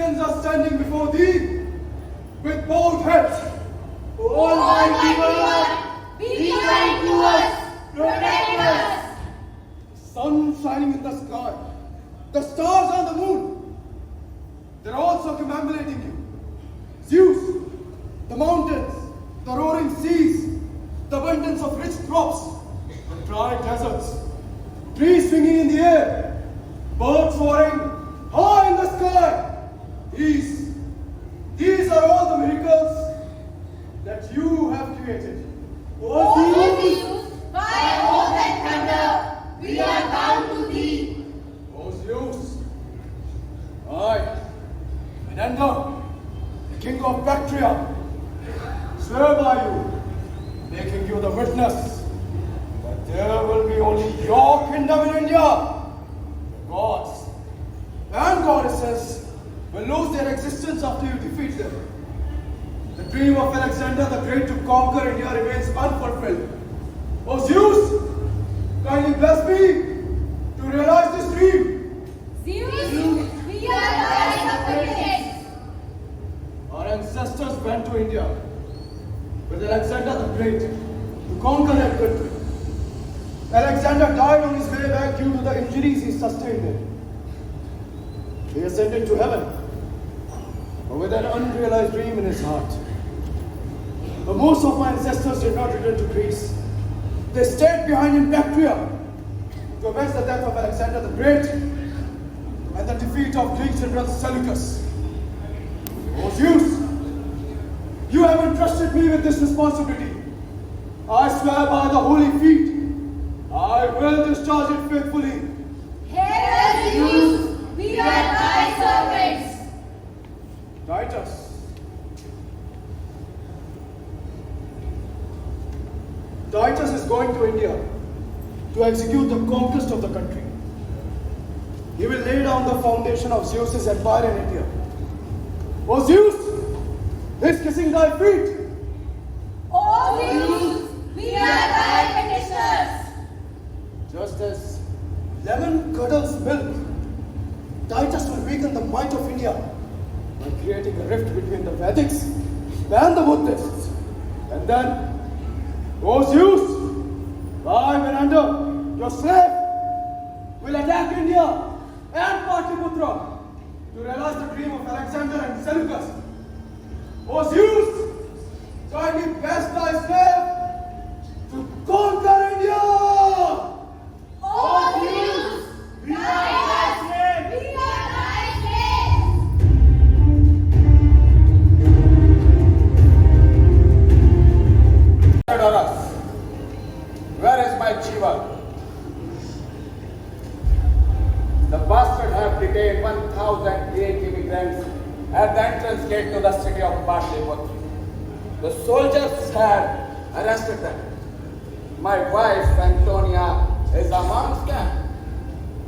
Indians are standing before thee with bowed heads. Almighty God, be kind to us, protect us. The sun shining in the sky, the stars on the moon, they're all circumambulating you. Zeus, the mountains, the roaring seas, the abundance of rich crops, the dry deserts, trees swinging in the air, birds soaring high in the sky. These are all the miracles that you have created. O Zeus, by oath and thunder, we are bound to thee. O Zeus, I, Menander, the king of Bactria, swear by you, making you the witness that there will be only your kingdom in India. The gods and goddesses will lose their existence after you defeat them. The dream of Alexander the Great to conquer India remains unfulfilled. O Zeus, kindly bless me to realize this dream. Zeus, we are thy suppliants. Our ancestors went to India with Alexander the Great to conquer that country. Alexander died on his way back due to the injuries he sustained there. He ascended to heaven, but with an unrealized dream in his heart. But most of my ancestors did not return to Greece. They stayed behind in Bactria to avenge the death of Alexander the Great and the defeat of Greek general Seleucus. O Zeus, you have entrusted me with this responsibility. I swear by the holy feet, I will discharge it faithfully. Hear us, Zeus, we are thy servants. Titus, Titus is going to India to execute the conquest of the country. He will lay down the foundation of Zeus's empire in India. O Zeus, he is kissing thy feet. O Zeus, we are thy petitioners. Just as lemon curdles milk, Titus will weaken the might of India by creating a rift between the Vedics and the Buddhists. And then, O Zeus, I, Menander, your slave, will attack India and Patliputra to realize the dream of Alexander and Seleucus. O Zeus, kindly bless thy slave to conquer India! O Zeus, guide us, we are thy slaves. Doras, where is my Jiva? The bastard have detained 1,008 immigrants at the entrance gate to the city of Patliputra. The soldiers had arrested them. My wife Antonia is amongst them.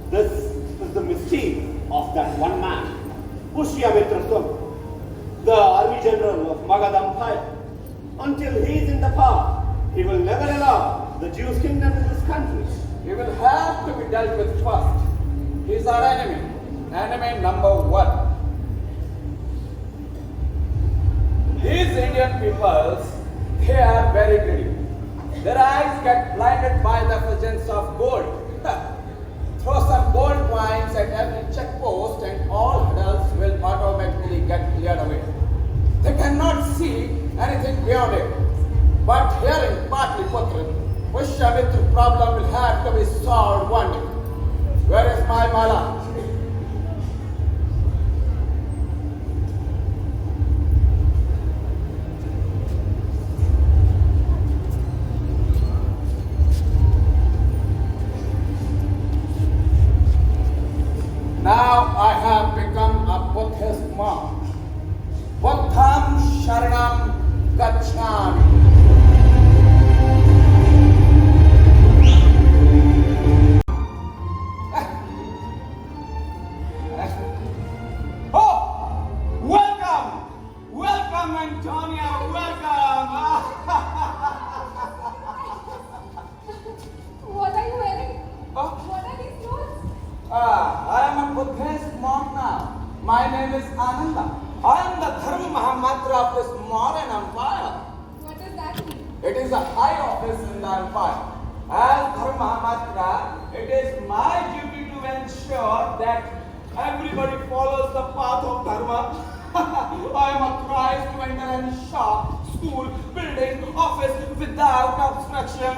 This is the mischief of that one man, Pushyamitra Sum, the army general of Magad Empire. Until he is in the power, he will never allow the Jewish kingdom in this country. He will have to be dealt with first. He is our enemy number one. These Indian peoples, they are very greedy. Their eyes get blinded by the effulgence of gold. Throw some gold coins at every checkpost and all hurdles will automatically get cleared away. They cannot see anything beyond it. But here in Patliputra, Pushyamitra problem will have to be solved one day. Where is my mala? Now I have become a Buddhist monk. Buddham Sharanam Gacchami. name is Ananda. I am the Dharma Mahamatra of this modern empire. What does that mean? It is a high office in the empire. As Dharma Mahamatra, it is my duty to ensure that everybody follows the path of Dharma. I am authorized to enter any shop, school, building, office without obstruction.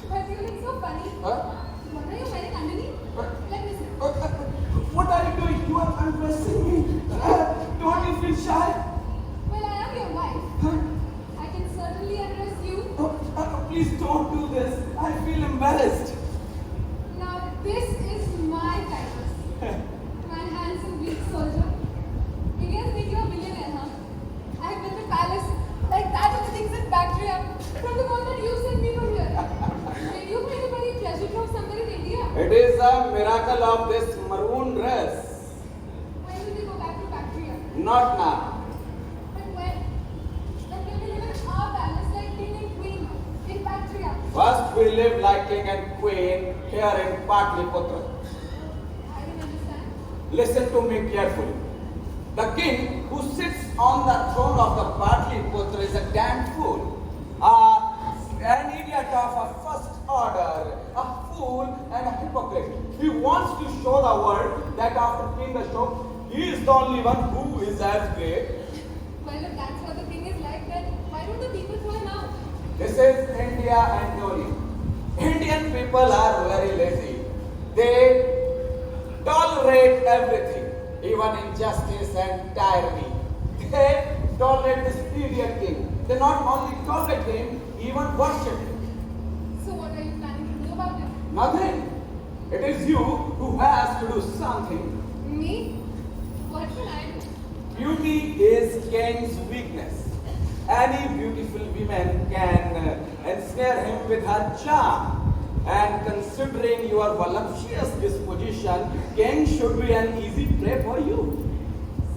But you look so funny. Huh? What are you wearing underneath? Let me see. What are you doing? You are undressing me. Don't you feel shy? Well, I am your wife. Huh? I can certainly address you. Please don't do this. I feel embarrassed. Now, this is my title. My handsome Greek soldier. Indians think you're a millionaire, huh? I've been to palace like that of the things in Bactria from the moment you sent me from here. Did you find a very treasure trove somewhere in India? It is a miracle of this maroon dress. When will we go back to Bactria? Not now. But when? When will we live in our palace like king and queen in Bactria? First we live like king and queen here in Patliputra. I don't understand. Listen to me carefully. The king who sits on the throne of the Patliputra is a damn fool. An idiot of a first order, a fool and a hypocrite. He wants to show the world that after playing the show, he is the only one who is as great. Well, if that's what the king is like, then why don't the people throw him out? This is India, Antonio. Indian people are very lazy. They tolerate everything, even injustice and tyranny. They tolerate this idiot king. They not only tolerate him, even worship him. So what are you planning to do about it? Nothing. It is you who has to do something. Me? What can I do? Beauty is king's weakness. Any beautiful woman can ensnare him with her charm. And considering your voluptuous disposition, king should be an easy prey for you.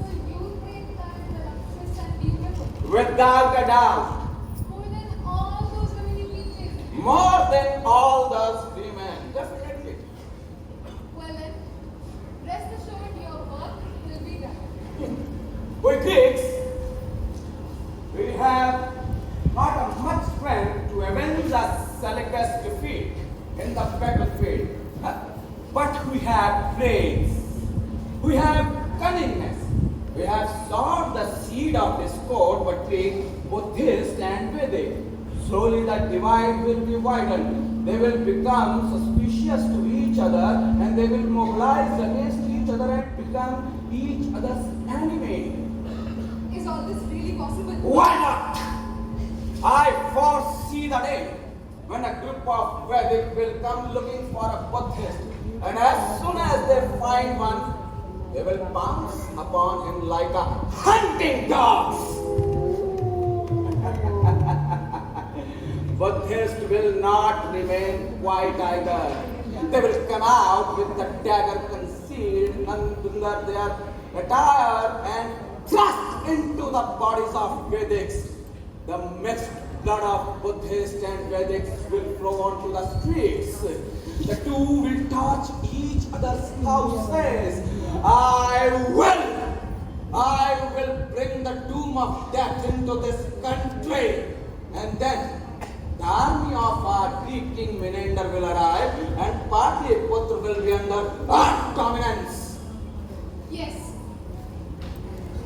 So you think that voluptuous and beautiful? Without a doubt. More than all those women you meet with? More than all those women. Definitely. Well then, rest assured your work will be done. We Greeks, we have not much strength to avenge the Seleucus defeat in the battlefield. But we have brains. We have cunningness. We have sowed the seed of discord between Buddhist and Vedic. Slowly the divide will be widened. They will become suspicious to each other and they will mobilize against each other and become each other's enemy. Is all this really possible? Why not? I foresee the day when a group of Vedic will come looking for a Buddhist, and as soon as they find one, they will pounce upon him like a hunting dogs. Buddhists will not remain quiet either. They will come out with the dagger concealed under their attire and thrust into the bodies of Vedics. The mixed blood of Buddhists and Vedics will flow onto the streets. The two will touch each other's houses. I will bring the doom of death into this country. And then the army of our Greek king Menander will arrive and Patliputra will be under our dominance. Yes.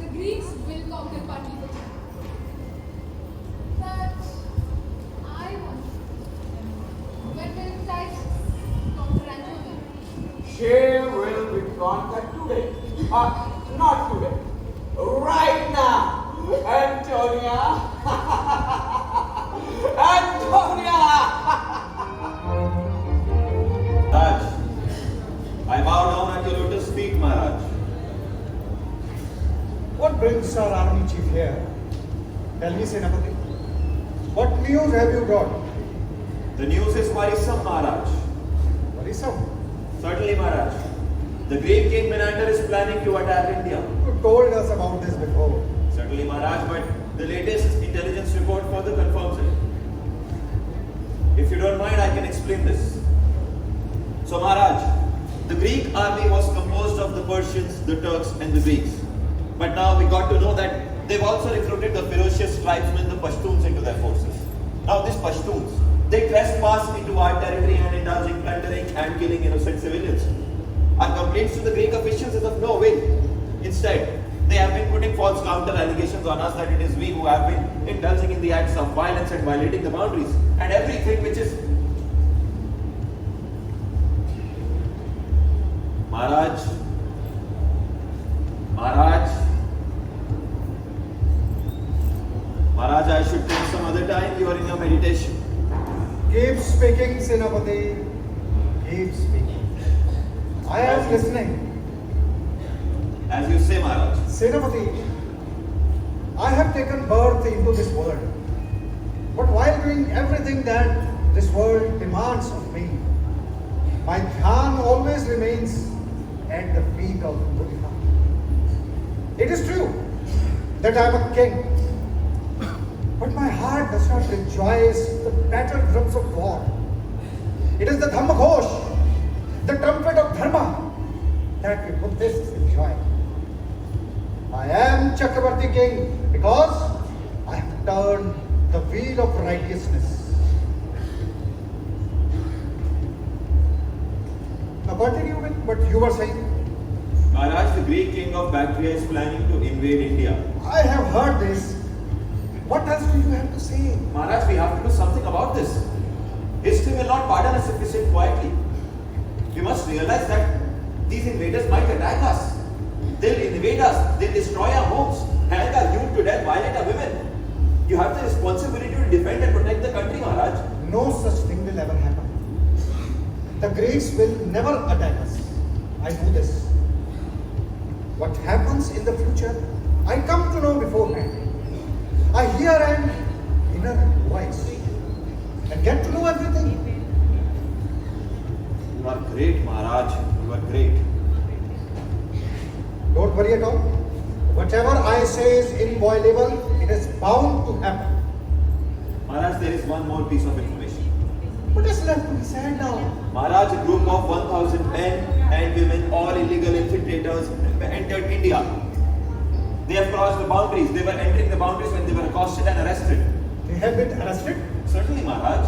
The Greeks will conquer Patliputra. But I wonder, when will Titus conquer Antonia? She will be conquered today. Not today. Right now. Antonia. Antonia. Raj, I bow down at your lotus feet, Maharaj. What brings our army chief here? Tell me, Senapati. What news have you brought? The news is worrisome, Maharaj. Worrisome. Certainly, Maharaj. The great King Menander is planning to attack India. You told us about this before. Certainly, Maharaj, but the latest intelligence report further confirms it. If you don't mind, I can explain this. So, Maharaj, The Greek army was composed of the Persians, the Turks, and the Greeks. But now we got to know that they've also recruited the ferocious tribesmen, the Pashtuns, into their forces. Now these Pashtuns, they trespass into our territory and indulge in plundering and killing innocent civilians. Our complaints to the Greek officials is of no avail. Instead, they have been putting false counter allegations on us that it is we who have been indulging in the acts of violence and violating the boundaries and everything which is. Maharaj, I should take some other time. You are in your meditation. Keep speaking, Senapati. Keep speaking. I am listening. As you say, Maharaj. Senapati, I have taken birth into this world. But while doing everything that this world demands of me, my dhyan always remains at the feet of Buddha. It is true that I am a king, but my heart does not rejoice the battle drums of war. It is the Dhamma Ghosh, the trumpet of Dharma, that we Buddhists enjoy. I am Chakravarti king because I have turned the wheel of righteousness. Now continue with what you were saying. Maharaj, the Greek king of Bactria is planning to invade India. I have heard this. What else do you have to say? Maharaj, we have to do something about this. History will not pardon us if we sit quietly. We must realize that these invaders might attack us. They'll invade us, they'll destroy our homes, hang our youth to death, violate our women. You have the responsibility to defend and protect the country, Maharaj. No such thing will ever happen. The Greeks will never attack us. I know this. What happens in the future, I come to know beforehand. I hear an inner voice and get to know everything. You are great, Maharaj. You are great. Don't worry at all. Whatever I say is inviolable. It is bound to happen. Maharaj, there is one more piece of information. What is left to be said now? Maharaj, a group of 1,000 men and women, all illegal infiltrators, entered India. They have crossed the boundaries. They were entering the boundaries when they were accosted and arrested. They have been arrested? Certainly, Maharaj.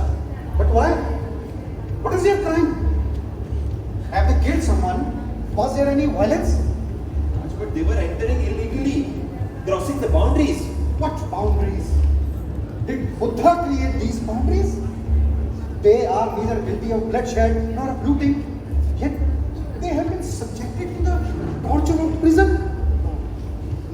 But why? What is their crime? Have they killed someone? Was there any violence? Maharaj, but they were entering illegally, crossing the boundaries. What boundaries? Did Buddha create these boundaries? They are neither guilty of bloodshed nor of looting, yet they have been subjected to the torture of prison.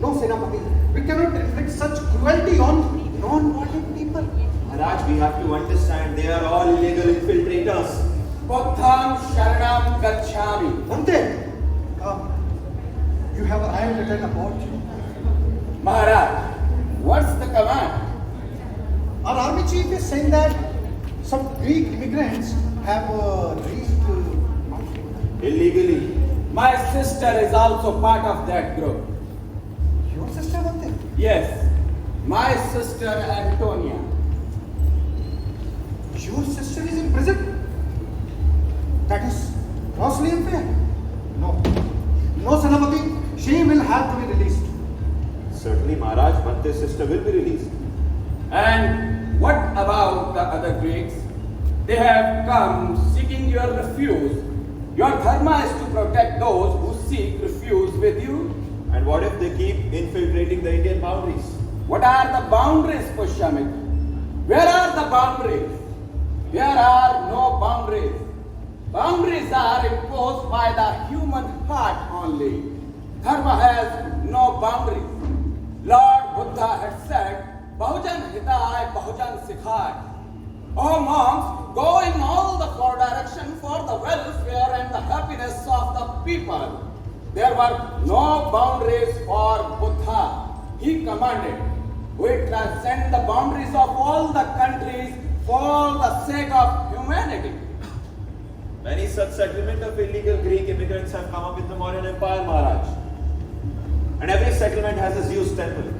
No, Senapati, we cannot inflict such cruelty on non-violent people. Maharaj, we have to understand they are all illegal infiltrators. Buddham Sharanam Gacchami. Bante, you have I am written about you. Maharaj, what's the command? Our army chief is saying that some Greek immigrants have reached Illegally. My sister is also part of that group. your sister, Bante. Yes, my sister Antonia. Your sister is in prison. That is grossly unfair. No, no, Senapati, she will have to be released. Certainly, Maharaj, Bante's sister will be released. And what about the other Greeks? They have come seeking your refuge. Your dharma is to protect those who seek refuge with you. And what if they keep infiltrating the Indian boundaries? What are the boundaries, Pushyamit? Where are the boundaries? There are no boundaries. Boundaries are imposed by the human heart only. Dharma has no boundaries. Lord Buddha had said, Bahujan Hitai, Bahujan Sikhai. O monks, go in all the four directions for the welfare and the happiness of the people. There were no boundaries for Buddha. He commanded, we transcend the boundaries of all the countries for the sake of humanity. Many such settlement of illegal Greek immigrants have come up in the modern empire, Maharaj. And every settlement has a Zeus temple.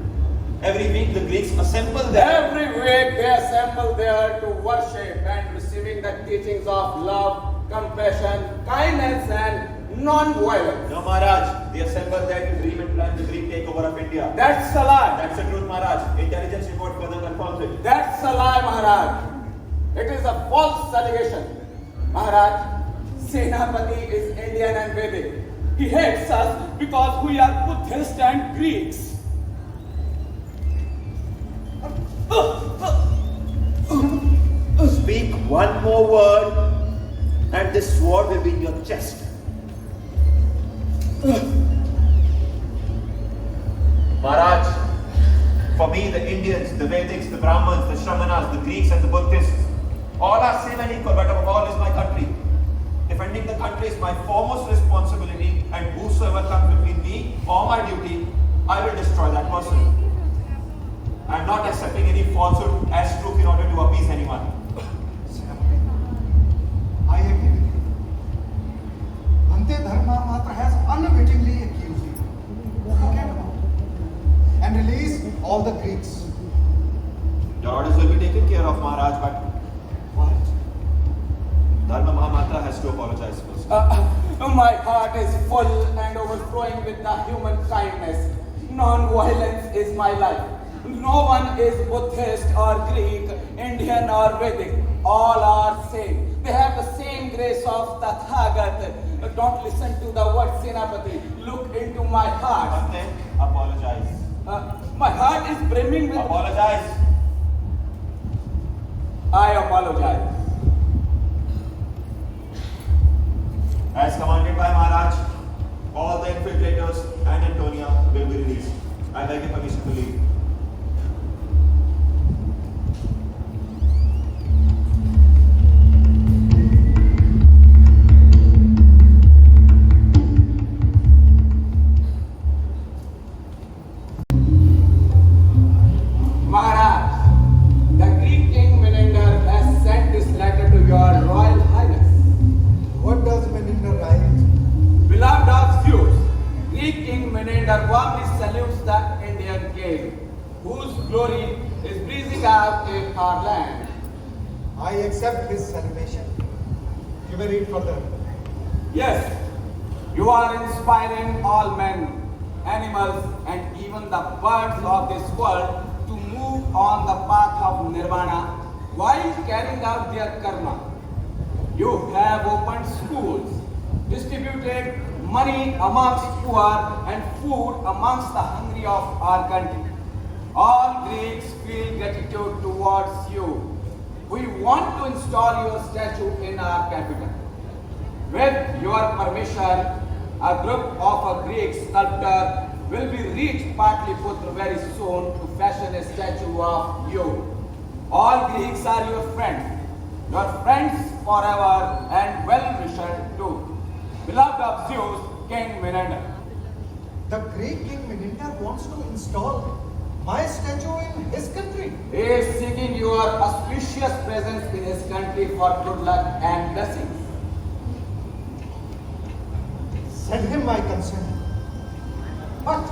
Every week the Greeks assemble there. Every week they assemble there to worship and receiving the teachings of love, compassion, kindness and non-violence. No, Maharaj. They assembled there to dream and plan the Greek takeover of India. That's a lie. That's the truth, Maharaj. Intelligence report further confirms it. That's a lie, Maharaj. It is a false allegation. Maharaj, Senapati is Indian and Vedic. He hates us because we are Buddhist and Greeks. Speak one more word and this sword will be in your chest. Maharaj, for me the Indians, the Vedics, the Brahmins, the Shramanas, the Greeks and the Buddhists, all are same and equal, but above all is my country. Defending the country is my foremost responsibility, and whosoever comes between me or my duty, I will destroy that person. I am not accepting any falsehood as truth in order to appease anyone. I agree with you. Bhante Dharma Matra has unwittingly accused you. Forget about it. And release all the Greeks. Your orders will be taken care of, Maharaj, but What? Dharma Mahamatra has to apologize first. My heart is full and overflowing with the human kindness. Non-violence is my life. No one is Buddhist or Greek, Indian or Vedic. All are same. They have the same grace of Tathagat. Don't listen to the word Senapati. Look into my heart. Bhante, apologize. My heart is brimming with... Apologize. I apologize. As commanded by Maharaj, all the infiltrators and Antonia will be released. I beg your permission to leave. Maharaj, the Greek king Menander has sent this letter to your royal highness. What does Menander write? Beloved of Zeus, Greek king Menander warmly salutes the Indian king, whose glory is breezing out in our land. I accept his salutation. You may read further. Yes, you are inspiring all men, animals, and even the birds of this world to move on the path of nirvana while carrying out their karma. You have opened schools, distributed money amongst poor and food amongst the hungry of our country. All Greeks feel gratitude towards you. We want to install your statue in our capital. With your permission, a group of a Greek sculptor will be reached Patliputra very soon to fashion a statue of you. All Greeks are your friends forever and well-wisher too. Beloved of Zeus, King Menander. The Greek king Menander wants to install my statue in his country. He is seeking your auspicious presence in his country for good luck and blessings. Send him my consent. But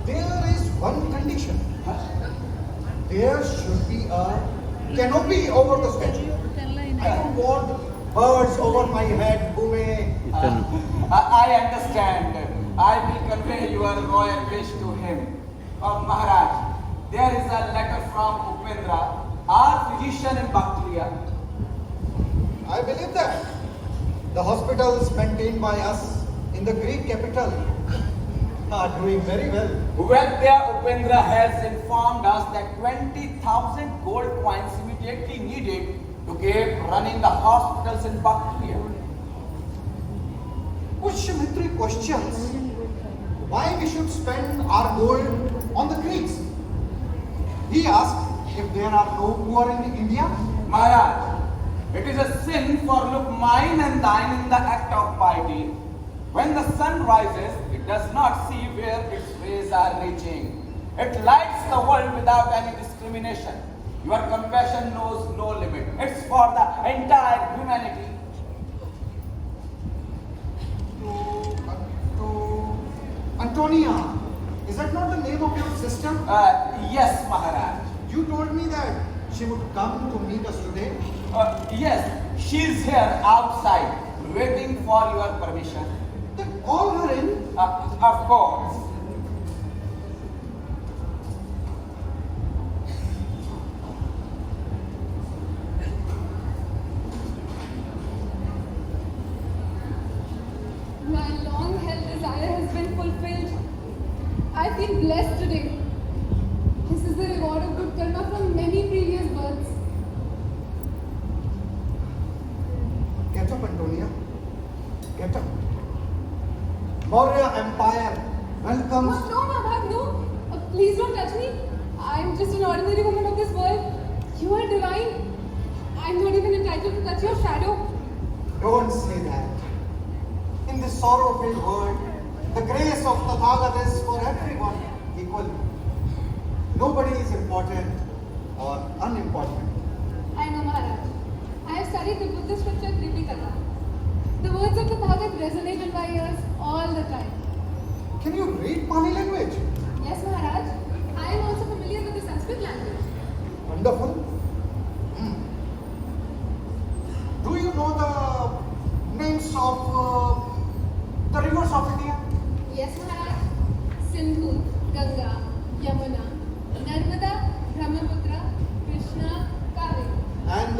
there is one condition. There should be a canopy over the statue. I don't want birds over my head booming. I understand. I will convey your royal wish to him. Maharaj, there is a letter from Upendra, our physician in Bactria. I believe that. The hospitals maintained by us in the Greek capital are doing very well. Vaidya Upendra has informed us that 20,000 gold coins immediately needed to keep running the hospitals in Bactria. Pushyamitri questions why we should spend our gold on the Greeks. He asks if there are no poor in India. Maharaj, it is a sin for look mine and thine in the act of piety. When the sun rises, it does not see where its rays are reaching. It lights the world without any discrimination. Your compassion knows no limit. It's for the entire humanity. To Antonia, is that not the name of your sister? Yes, Maharaj. You told me that she would come to meet us today. Yes, she's here outside, waiting for your permission. Then call her in. Of course. My long-held desire has been fulfilled. I feel blessed today. This is the reward of good karma from many previous births. Get up, Antonia. Get up. Maurya Empire welcomes. No, Mahabhag, no. Please don't touch me. I'm just an ordinary woman of this world. You are divine. I'm not even entitled to touch your shadow. Don't say that. In this sorrow-filled world, the grace of Tathagata is for everyone equally. Nobody is important or unimportant. I know, Maharaj. I have studied the Buddhist scripture Tripitaka. The words of Tathagata resonate in my ears all the time. Can you read Pali language? Yes, Maharaj. I am also familiar with the Sanskrit language. Wonderful. Do you know the names of the rivers of India? Yes, Maharaj. Sindhu, Ganga, Yamuna, Narmada, Brahmaputra, Krishna, Kaveri. And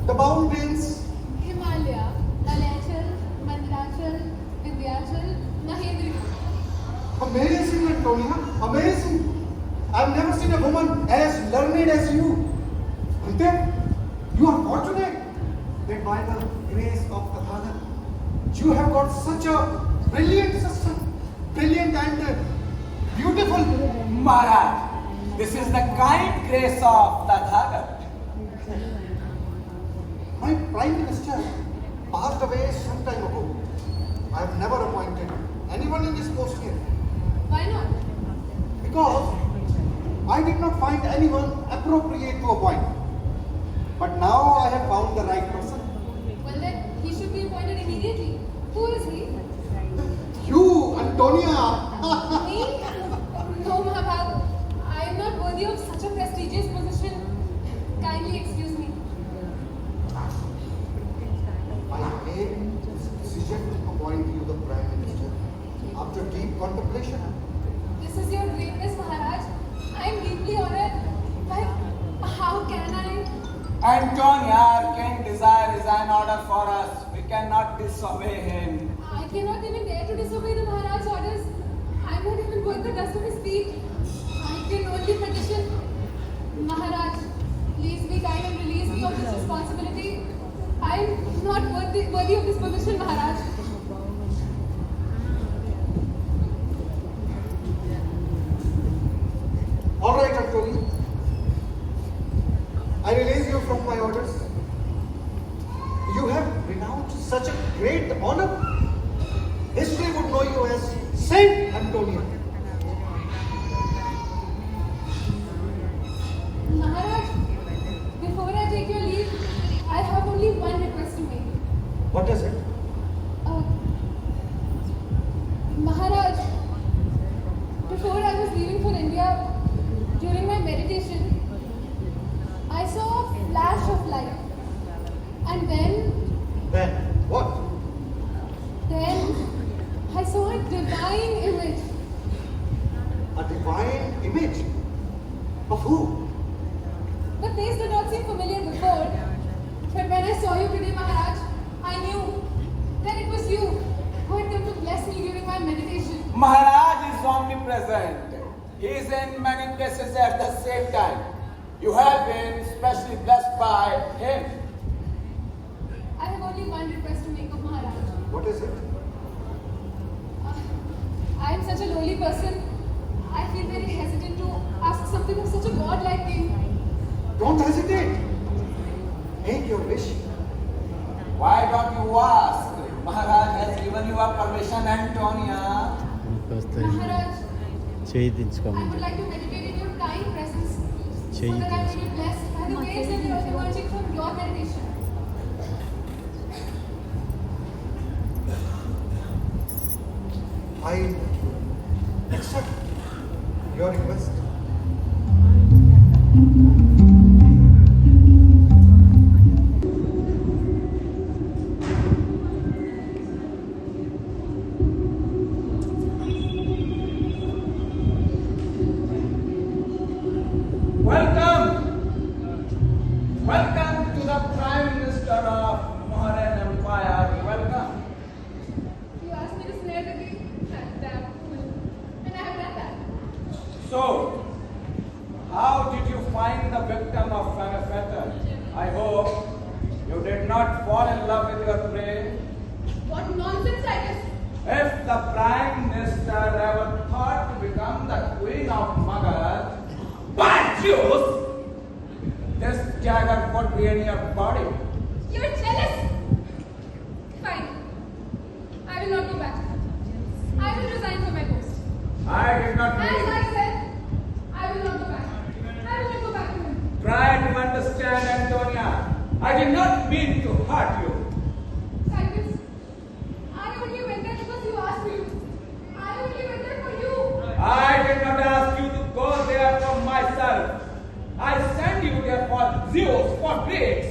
the mountains? Himalaya, Alachal, Mandarachal, Vindhyachal, Mahendri. Amazing, Antonia. Amazing. I've never seen a woman as learned as you. Ante, you are fortunate that by the grace of Tathagata, you have got such a brilliant sister. Brilliant and beautiful. Maharaj, this is the kind grace of Tathagata. My Prime Minister passed away some time ago. I have never appointed anyone in this post here Why not? because I did not find anyone appropriate to appoint. But now I have found the right person. Well then, he should be appointed immediately. Who is he? You, Antonia. Me? No, Mahabhag. I am not worthy of such a prestigious position. Kindly excuse me. I made this decision to appoint you the Prime Minister after deep contemplation. This is your greatness, Maharaj. I am deeply honored. But how can I? Antonia, our king desire is an order for us. We cannot disobey him. I cannot even dare to disobey the Maharaj's orders. I am not even worth the dust of his feet. I can only petition. Maharaj, please be kind and release me of this responsibility. I am not worthy of this position, Maharaj. All right, Antonia. I release you from my orders. You have renounced such a great honor. History would know you as Saint Antonia. Maharaj, before I take your leave, I have only one request to make. What is it? Maharaj, before I was leaving for India, during my meditation, I saw a flash of light. And Then what? then I saw a divine image. A divine image? Of who? The face did not seem familiar before. But when I saw you today, Maharaj, I knew that it was you who had come to bless me during my meditation. Maharaj is omnipresent. He is in many places at the same time. You have been specially blessed by him. I have only one request to make of Maharaj. What is it? I am such a lowly person. I feel very hesitant to ask something of such a godlike king. Don't hesitate. Make your wish. Why don't you ask? Maharaj has given you a permission, Antonia. Maharaj, I చేయించుకోమని would like to meditate in your kind presence so that I may be blessed by the waves that are emerging from your meditation. I accept your request. queen of Magad, by Zeus, this dagger would be in your body. You're jealous? Fine. I will not go back. I will resign from my post. I did not As mean. I said, I will not go back. I will not go back to him. Try to understand, Antonia. I did not mean to hurt you. Cyrus, I only went there because you asked me to. I only went there for you. I did not ask you to go there for myself. I sent you there for Zeus, for Greeks.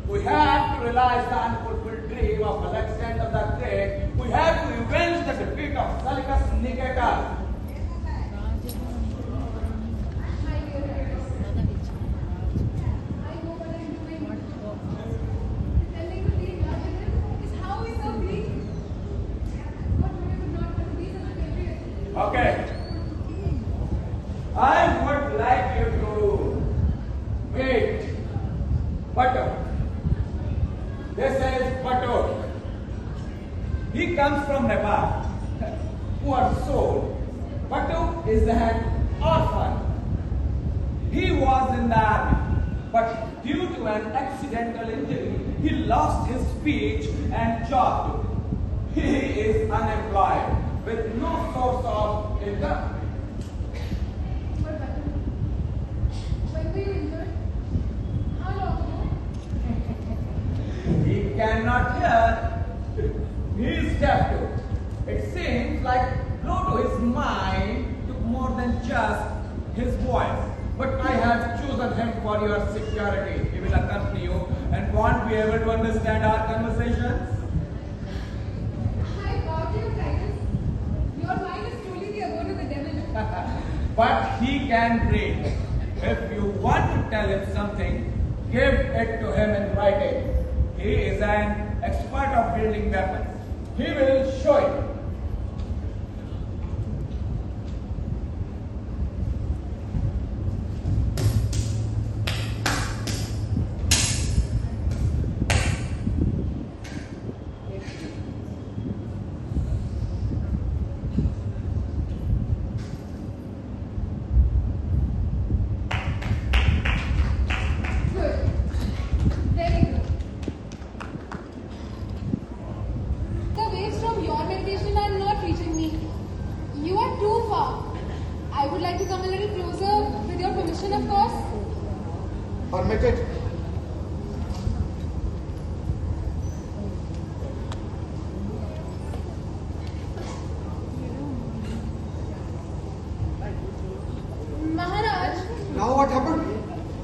We have to realize the unfulfilled dream of Alexander the Great. We have to revenge the defeat of Seleucus Nicator. My dear Cyrus, I know what I'm doing. Pretending to be in love with him is how we serve Greek. What would you not do? These are the favorite. Okay. I would like you to meet Pato. This is Pato. He comes from Nepal. Poor soul. Pato is an orphan. He was in the army, but due to an accidental injury, he lost his speech and job too. He is unemployed with no source of income. What happened? When were you injured? How long ago? He cannot hear. He is deaf too. It seems like blow to his mind took more than just his voice. But I have chosen him for your security. He will accompany you and won't be able to understand our conversations. I bow to you, Cyrus. Your mind is truly the abode of the devil. But he can read. If you want to tell him something, give it to him in writing. He is an expert of building weapons. He will show you. Good. Very good. The waves from your meditation are not reaching me. You are too far. I would like to come a little closer with your permission, of course. Permitted. Maharaj, Now what happened?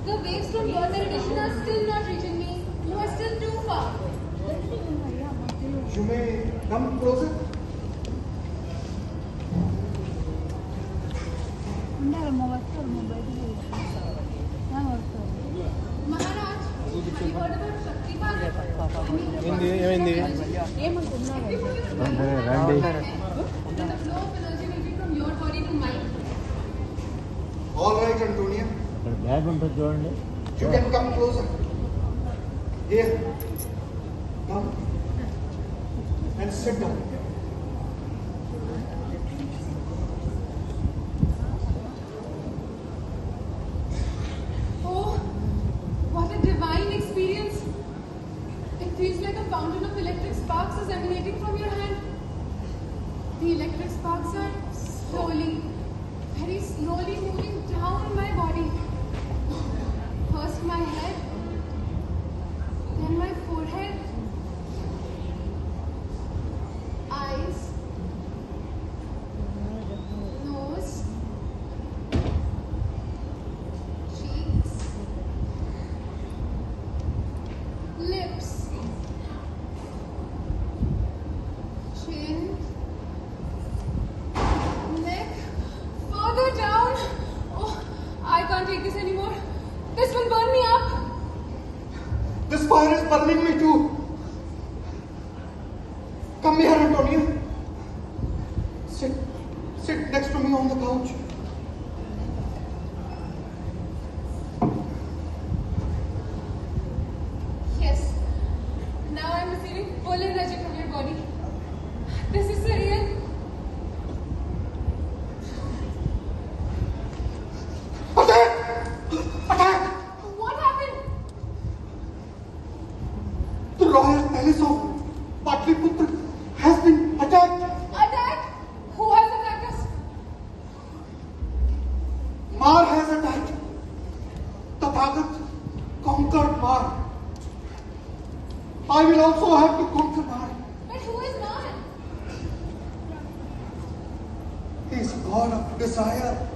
the waves from your meditation are still not reaching me. You are still too far. You may come closer. Maharaj, have you heard about Shaktipan? Then the flow of energy will be from your body to mine. All right, Antonia. You can come closer. Here. Come. And sit down. Oh, what a divine experience. It feels like a fountain of electric sparks is emanating from your hand. The electric sparks are slowly, very slowly moving down my body. First my head, then my forehead, eyes, nose, cheeks, lips, chin, neck, further down. Oh, I can't take this anymore. This will burn me up. This fire is burning me too. Come here, Antonia. Sit next to me on the couch. Yes. Now I'm receiving full energy from your body. This is surreal. conquered Mar, I will also have to conquer Mar. But who is not? He is god of desire,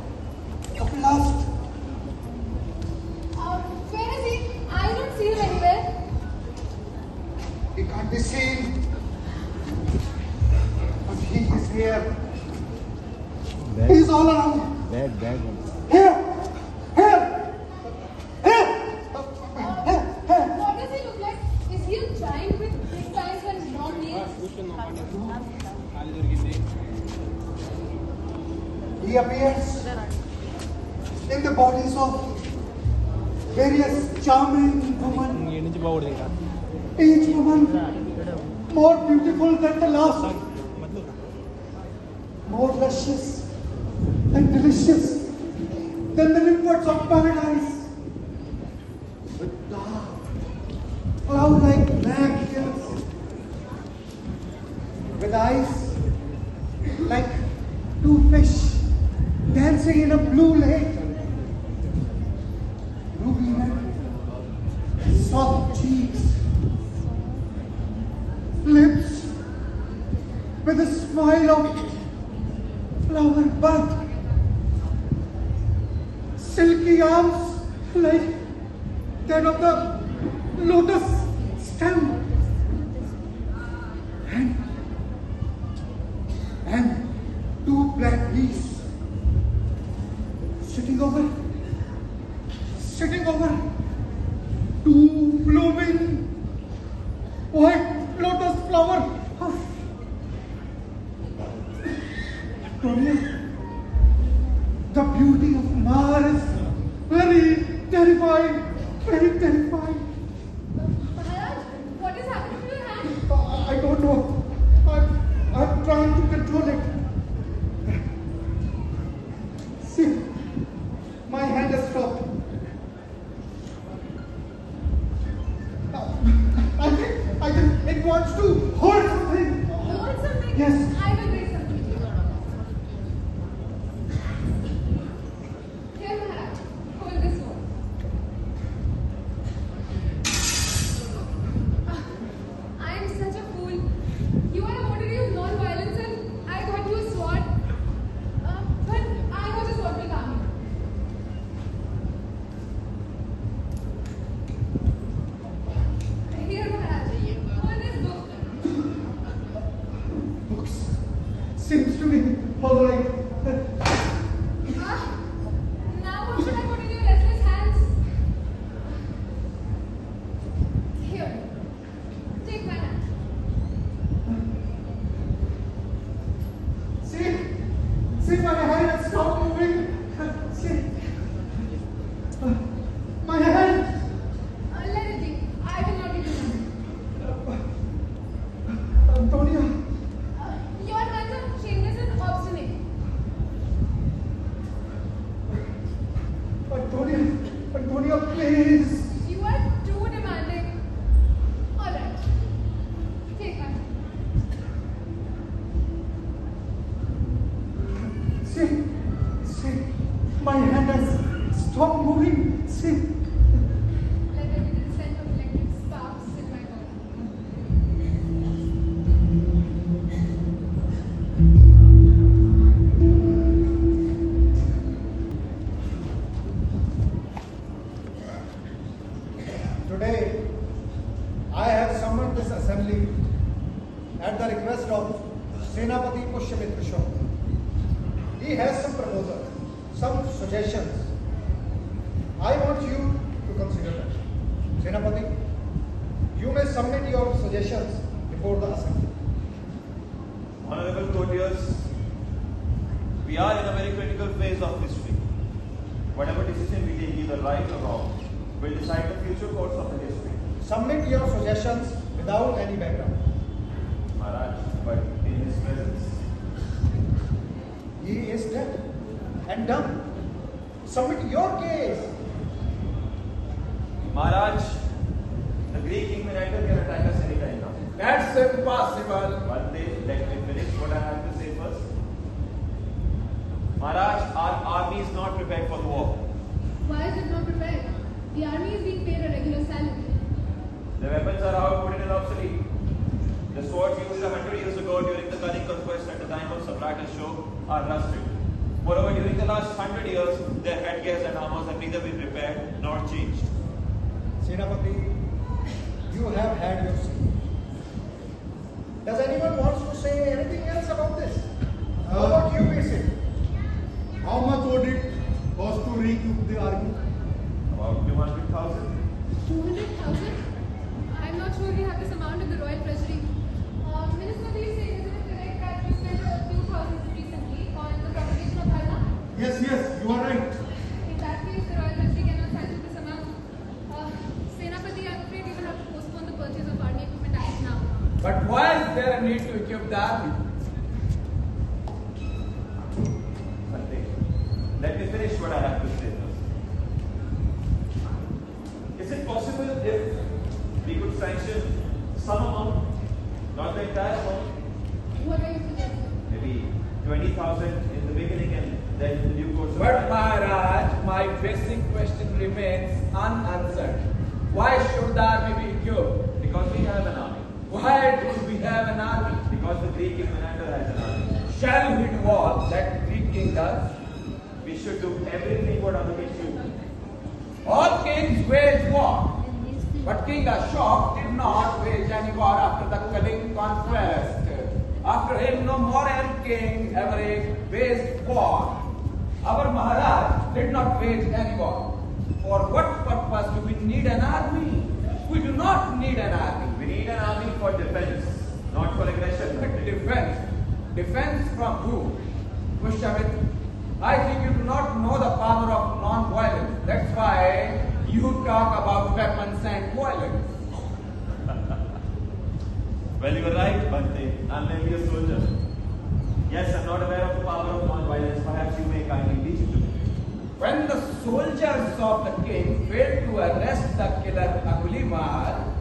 of lust. Where is he? I don't see him anywhere. He can't be seen. But he is here. He is all around. Bag. Here! Here! Here! What does he look like? Is he a giant with big eyes and long nails? He appears in the bodies of various charming women. Each woman more beautiful than the last, more luscious and delicious than the nymphs of paradise. With dark, cloud-like black hairs, with eyes like two fish dancing in a blue lake, ruby red, soft cheeks, lips with a smile of flower bud, silky arms like that of the lotus stem, and two black bees sitting over two blooming white lotus flower. Tonya, the beauty of Mar is very terrifying, very terrifying. Maharaj, what is happening to your hand? I don't know. I'm trying to control it. See, my hand has stopped. I think it wants to hold something. Hold something? Yes. I will bring something to you. Here, Maharaj, hold this one. I am such a fool. You are wanted to use non-violence and I got you a sword. But I know just what will calm you. Here, Maharaj, hold this book. Books. Seems to be all right. Now what should I put in your restless hands? Here. Take my hand. See, my hand has stopped moving. See, my hand. Let it be. I will not give you money. Antonia, Your hands are shameless and obstinate. Antonia, please. You are too demanding. Alright. Take my hand. See, my hand has stopped moving. See, Let there be the scent of electric sparks in my body. today I have summoned this assembly at the request of Senapati Pushyamitra Shah. He has some proposals, some suggestions. I want you to consider them. Senapati, you may submit your suggestions before the assembly. Honorable courtiers, we are in a very critical phase of history. Whatever decision we take, either right or wrong, will decide the future course of the history. Submit your suggestions without any background. Maharaj, but in his presence, He is dead and done. Submit your case. Maharaj, the Greek imperator can attack us anytime now. That's impossible. One day, let me finish what I have to say first. Maharaj, our army is not prepared for the war. Why is it not prepared? The army is being paid a regular salary. The weapons are outmoded and obsolete. The swords used 100 years ago during the Kali conquest at the time of Samrat Ashok are rusted. Moreover, during the last 100 years, their headgears and armors have neither been repaired nor changed. Senapati, you have had your say. Does anyone wants to say anything else about this? How about you, Basic? How much would it cost to recoup the army? About 200,000. 200,000? I'm not sure we have this amount in the royal treasury. Minister, do you say, isn't it correct that we spent a few thousands recently on the propagation of Dharma? Yes, you are right. In that case, the royal treasury cannot sanction this amount. Senapati, I'm afraid we will have to postpone the purchase of army equipment as of now. But why is there a need to equip the army? Bhante, let me finish what I have to say first. Is it possible if we could sanction some amount, not the entire amount, What are you suggesting? maybe 20,000 in the beginning and then in due course of But time? Maharaj, my basic question remains unanswered. Why should the army be equipped? Because we have an army. Why do we have an army? Because the Greek commander has an army. Shall we do all that Greek king does? We should do everything what other kings do. All kings wage war. But King Ashok did not wage any war after the Kalinga conquest. After him, no Mauryan king ever waged war. Our Maharaj did not wage any war. For what purpose do we need an army? We do not need an army. We need an army for defense, not for aggression. But defense. Defense from who? Pushamit, I think you do not know the power of non-violence. That's why you talk about weapons and violence. Well, you are right, Bhante. I'm maybe a soldier. Yes, I'm not aware of the power of non-violence. Perhaps you may kindly teach it to me. When the soldiers of the king failed to arrest the killer Angulimala,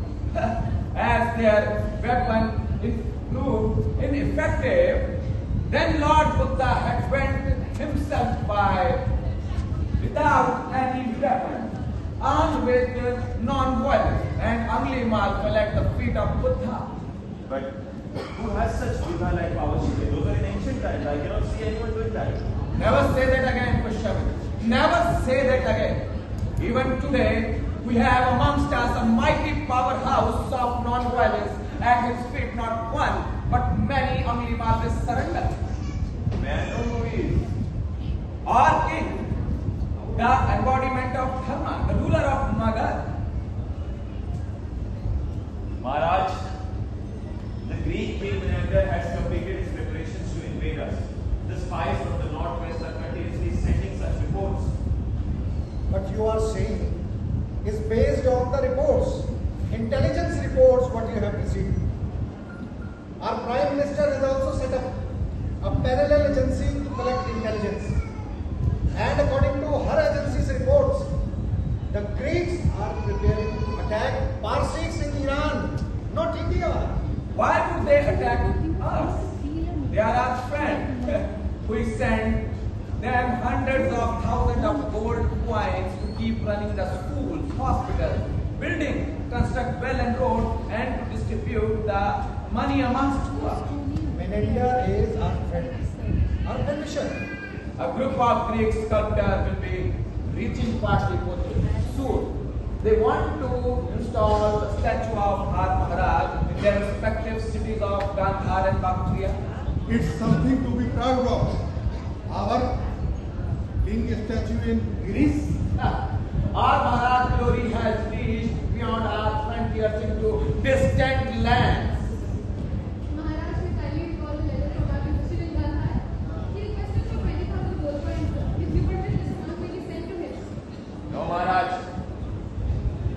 as their weapon proved ineffective, then Lord Buddha had went himself by without any weapon, armed with non-violence, and Angulimala fell at the feet of Buddha. But who has such Buddha-like powers today? Those are in ancient times. I cannot see anyone doing that. Never say that again, Pushamit. Never say that again. Even today, we have amongst us a mighty powerhouse of non-violence. At his feet, not one, but many Angulimala will surrender. May I know who he is? Our king, the embodiment of Dharma, the ruler of Magadha. Maharaj, the Greek king Menander has completed his preparations to invade us. The spies from the northwest are continuously sending such reports. What you are saying is based on the reports, intelligence reports what you have received. Our Prime Minister has also set up a parallel agency to collect intelligence. And according to her agency's reports, the Greeks are preparing to attack Parsics in Iran, not India. Why would they attack us? They are our friends. We send them hundreds of thousands of gold coins to keep running the schools, hospitals, buildings, construct well and roads, and to distribute the money amongst poor. Menander is our friend, our permission. A group of Greek sculptors will be reaching Patliputra soon. They want to install the statue of our Maharaj in their respective cities of Gandhar and Bactria. It's something to be proud of. Our king statue in Greece. Our Maharaj glory has reached beyond our frontiers into distant lands. Maharaj, may kindly recall the letter from our minister in Gandhar. He requested for 20,000 gold coins. If you permit, this amount may be sent to him. No, Maharaj.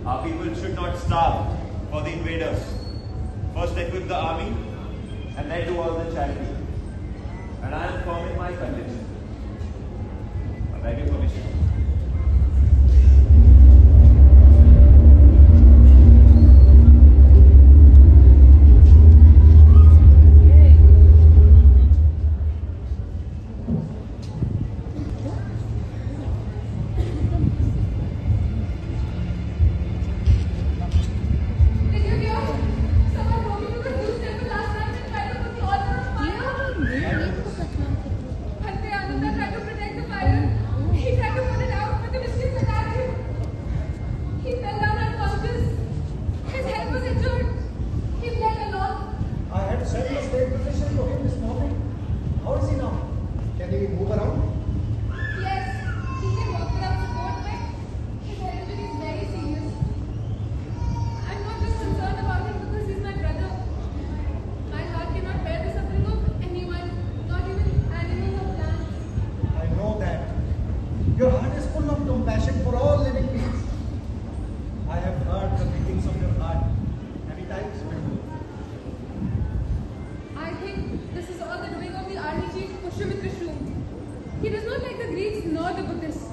Our people should not starve for the invaders. First equip the army and then do all the charity. And I am firm in my conviction. I beg your permission. not like the Greeks nor the Buddhists.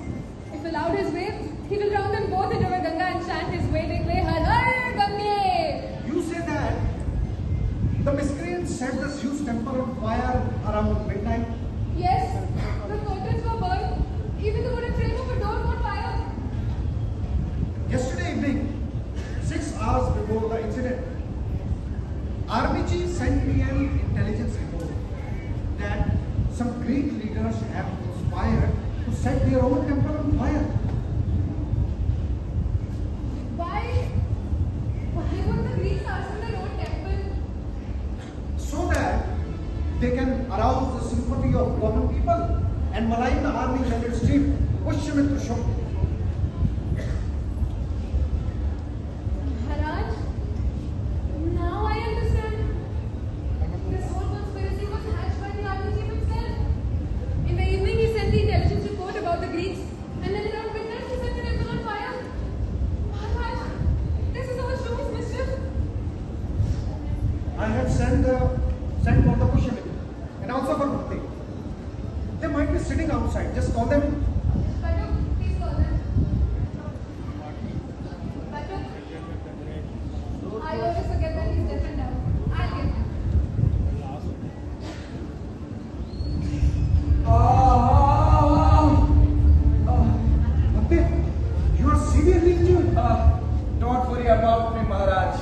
If allowed his way, he will drown them both in River Ganga and chant his Vedic way, Har Har Gange. You say that the miscreants set the Zeus temple on fire around midnight. Yes, the curtains were burned. Even the wooden frame of a door caught fire. Yesterday evening, 6 hours before the incident, Army chief sent me an intelligence report that some Greek leaders have conspired to set their own temple on fire. Why would the Greeks arson their own temple? So that they can arouse the sympathy of common people and malign the army general chief Pushyamitra Shukla. Maharaj, now I understand. This whole conspiracy was hatched by the army chief himself. In the evening, he sent the intelligence report about the Greeks, and then around midnight, he set the temple on fire. Maharaj, this is all shows mischief. I have sent for the Pushyamitra and also for Bhakti. They might be sitting outside. Just call them in. Batuk, please call them. Batuk, I always forget that he's deaf and dumb. I'll get him. Bhakti, you are severely injured. Don't worry about me, Maharaj.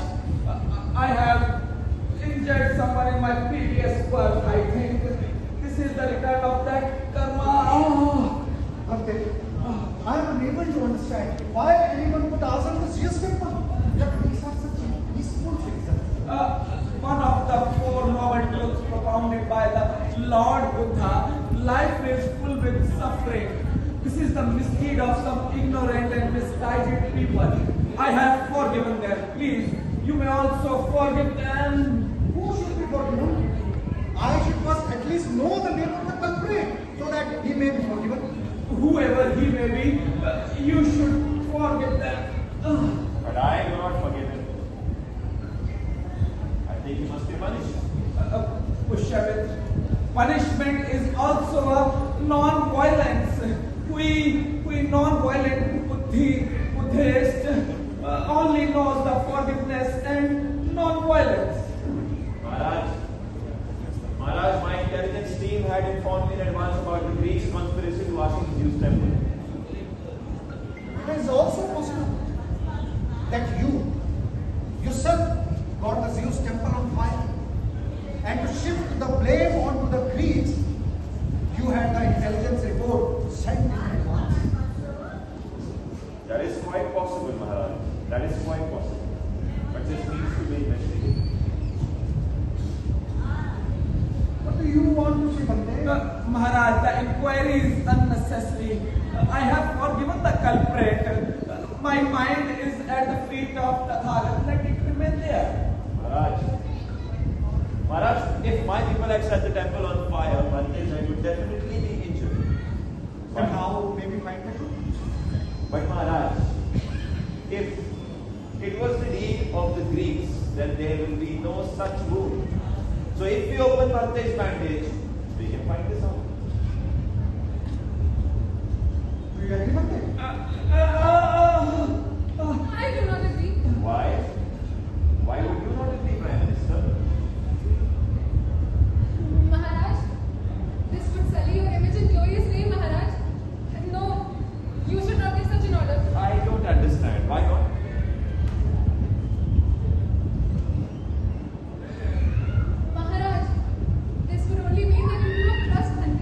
I have injured someone in my previous birth. I think this is the return of that karma. Bhakti, I am unable to understand why anyone would ask us to Zeus temple. That these are such peaceful citizens. One of the four noble truths propounded by the Lord Buddha, life is full with suffering. This is the misdeed of some ignorant and misguided people. I have forgiven them. Please, you may also forgive them. Who should be forgiven? I should first at least know the name of the culprit so that he may be forgiven. Whoever he may be, you should forgive them. But I do not forgive him. I think he must be punished. Pushyamitra, punishment is also a non-violence. We non-violent Buddhist only knows the forgiveness and non-violence. Maharaj, my intelligence team had informed me in advance about the Greeks' conspiracy to arson Zeus temple. It is also possible that you yourself got the Zeus temple on fire. And to shift the blame onto the Greeks, you had the intelligence report sent in advance. That is quite possible, Maharaj. That is quite possible. But this needs to be investigated. What do you want to say, Bhante? Maharaj, the inquiry is unnecessary. I have forgiven the culprit. My mind is at the feet of Tathagat. Let it remain there. Maharaj, if my people had set the temple on fire, Bhante would definitely be injured. But how may we find the truth? But Maharaj, if it was the deed of the Greeks, then there will be no such wound. So if we open Bhante's bandage, we can find this out. Do you agree, Bhante? I do not agree. Why? Why would you not agree, Prime Minister? Maharaj, this would sully your image in glorious name, Maharaj. No, you should not give such an order. I don't understand. Why not? Maharaj, this would only mean that you do not trust Bhante.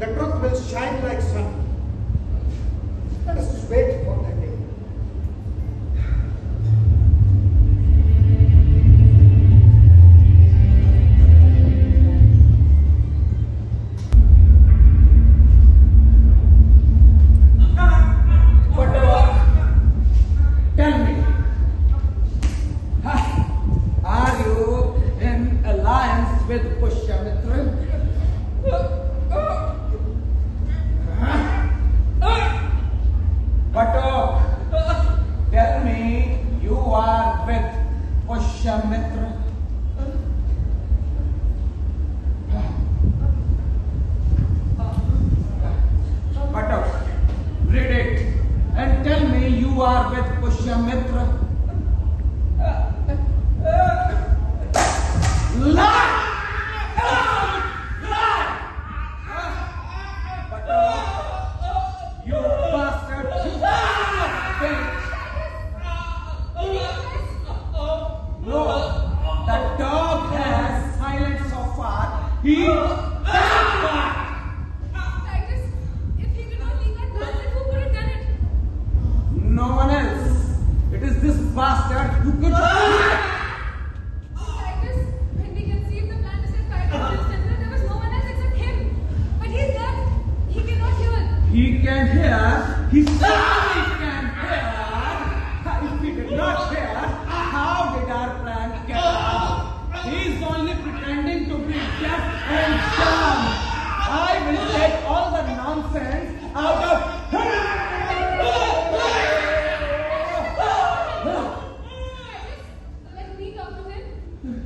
the truth will shine like sun. Let us just wait for that day. Tell me, are you in alliance with Pushyamitra? Pato, tell me you are with Pushyamitra. Pato, read it and tell me you are with Pushyamitra. Lie! You bastard! No, the dog has silence so far. He Titus, if he did not leave that plan, then who could have done it? no one else. It is this bastard who could. Titus, when we conceived the plan to set fire to the temple, there was no one else except him. But he's deaf. He cannot hear. He can hear. He certainly can hear. If he did not hear, how did our plan get out? He is only pretending to be deaf and dumb. I will take all the nonsense out of him. Let me talk to him.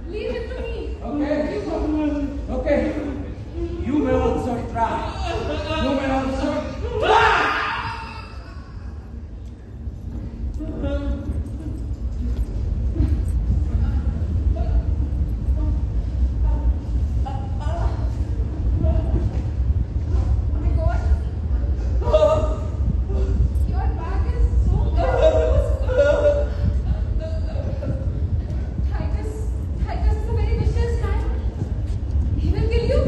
Leave him to me. Okay. You may also try. You may also try. Oh my God. Your back is so confused. Titus, Titus is a very vicious man. He will kill you.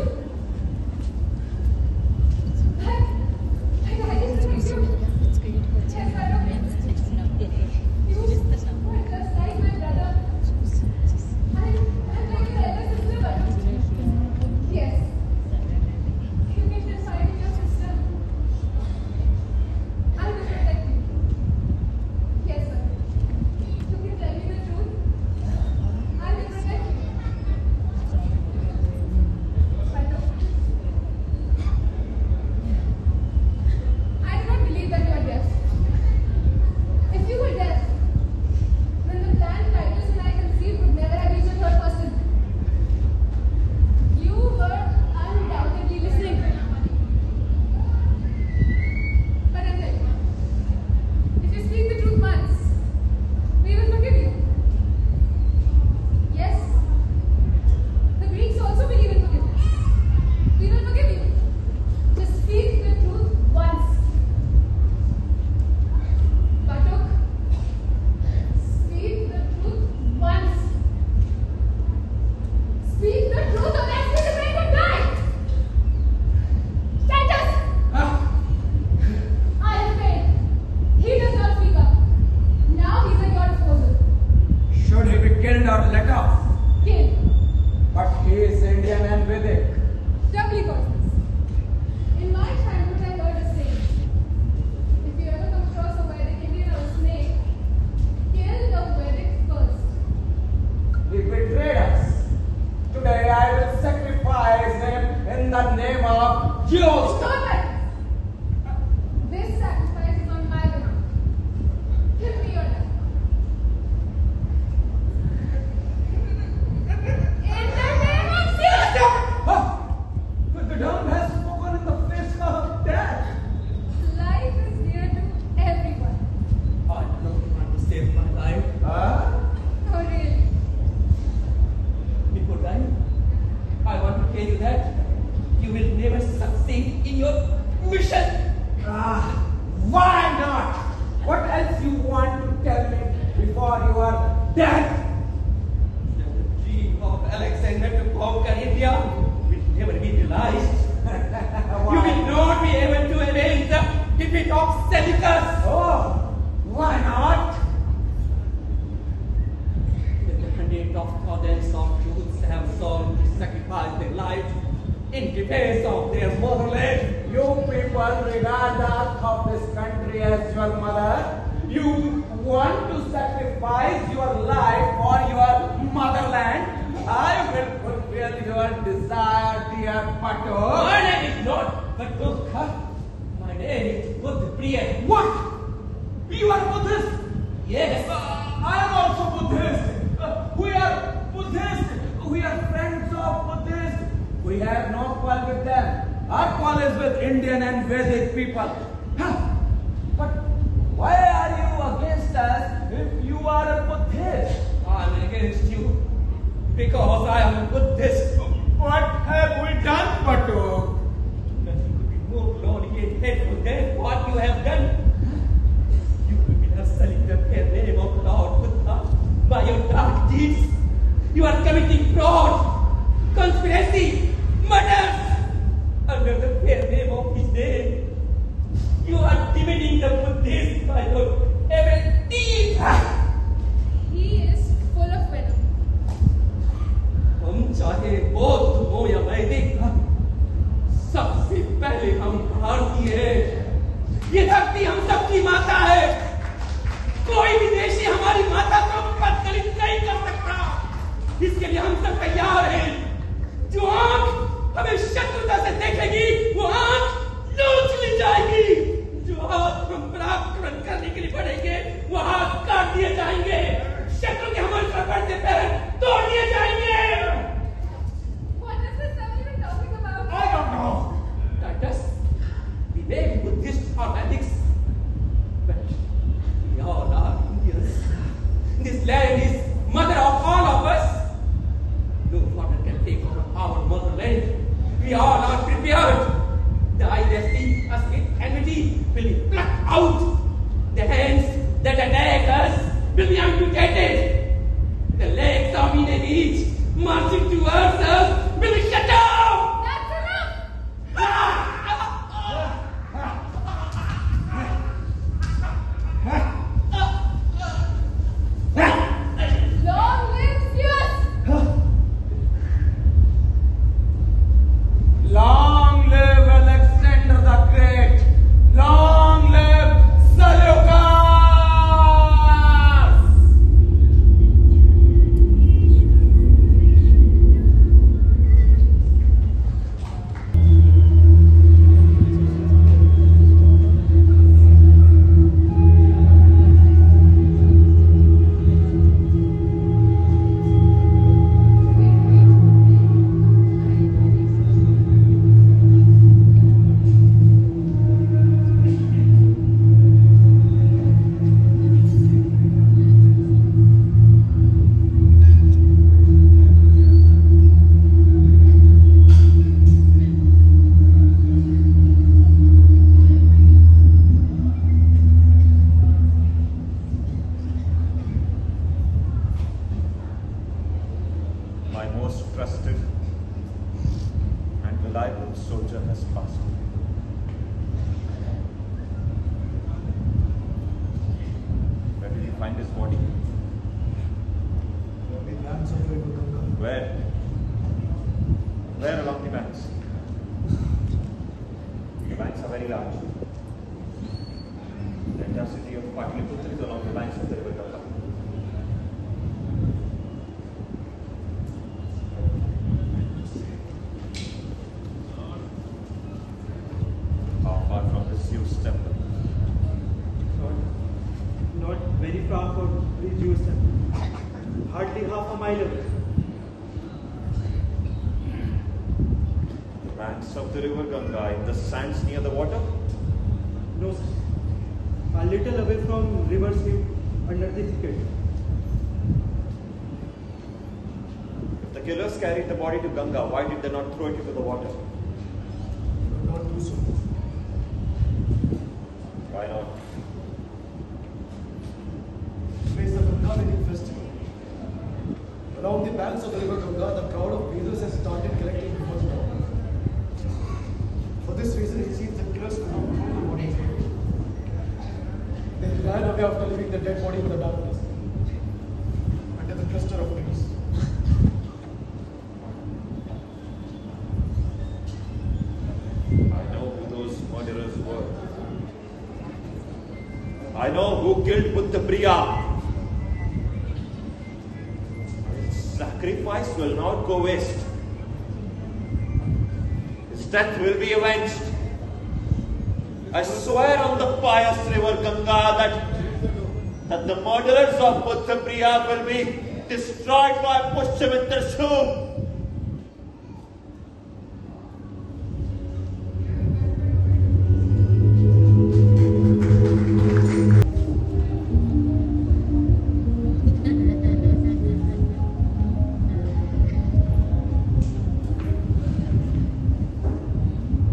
Titus will kill you. Yes, I know. You are just like my brother. I'm like your elder sister, but yes. You can decide with your sister. I will protect you. Yes, sir. You can tell me the truth. I will protect you. I do not believe that you are deaf. If you were deaf, then the plan Titus and I conceived would never have reached a third person. You were undoubtedly listening. But until, if you speak the truth once, we will forgive you. Yes, the Greeks also believe in forgiveness. We will forgive you. Just speak the truth once. Batuk, speak the truth once. Speak the truth or else the man will die. Titus! I am afraid. He does not speak up. Now he's at your disposal. Should he be killed or let off? Kill. But he is Indian and Vedic. Doubly cautious. In my childhood, I heard a saying: if you ever come across a Vedic Indian or a snake, kill the Vedic first. He betrayed us. Today I will sacrifice him in the name of Zeus. Stop it! This sacrifice is on my will. Give me your knife. In the name of Zeus! The dog has spoken in the face of death. Life is dear to everyone. I don't want to save my life. Huh? Oh, really? Before dying, I want to tell you that you will never succeed in your mission. Why not? What else you want to tell me before you are dead? That the dream of Alexander to conquer India will never be realized. You will disgrace of their motherland. You people regard the earth of this country as your mother. You want to sacrifice your life for your motherland. I will fulfill your desire, dear Pato. My name is not Patokha. My name is Buddha-Priya. What? You are Buddhist? Yes. I am also Buddhist. We are Buddhist. We are friends of Buddhists. We have no quarrel with them. Our quarrel is with Indian and Vedic people. But why are you against us if you are a Buddhist? I am against you because I am a Buddhist. What have we done, Patu? Nothing could be more glorious and hateful than what you have done. You have sullied the fair name of Lord Buddha by your dark deeds. You are committing fraud, conspiracy, murders under the fair name of his name. You are demeaning the Buddhists by your evil deeds. He is full of venom. हम चाहे बौद्ध हो या वैदिक, सबसे पहले हम भारतीय हैं। ये धरती हम सबकी माता है। कोई विदेशी हमारी माता को पत्तलित नहीं कर सकता। इसके लिए हम सब तैयार हैं। जो आंख हमें शत्रुता से देखेगी, वो आंख लूट ली जाएगी। जो हाथ हम पर आक्रमण करने के लिए बढ़ेंगे, वो हाथ काट दिए जाएंगे। शत्रु के हमारे तरफ बढ़ते पैर तोड़ दिए जाएंगे। What is this everyone talking about? I don't know. Titus, we may be Buddhist or Vedics, but we all are Indians. This land is mother of all of us. No foreigner can take over our motherland. We all are prepared. The eye that sees us with enmity will be plucked out. The hands that attack us will be amputated. The legs of enemies marching towards us will be shut down. That's enough! Long live Zeus! Long live Alexander the Great! Long live Seleucus! My most trusted and reliable soldier has passed. Where did you find his body? The banks of the river Ganga. Where? Where along the banks? The banks are very large. The entire city of Pataliputra is along the banks of the river Ganga. How far from the Zeus temple? Not very far from the Zeus temple. Hardly half a mile away. The banks of the river Ganga in the sands near the water? No, sir. A little away from river Swift under the thicket. If the killers carried the body to Ganga, why did they not throw it into the water? Not do so. Why not? Face the Ganga festival. Around the banks of the river Ganga, the crowd of bathers has started collecting before the water. For this reason, it seems the killers could not throw the body. They ran away after leaving the dead body in the darkness, under the cluster of trees. I know who killed Buddhapriya. Sacrifice will not go waste. His death will be avenged. I swear on the pious river Ganga that the murderers of Buddhapriya will be destroyed by Pushyamitra's tomb.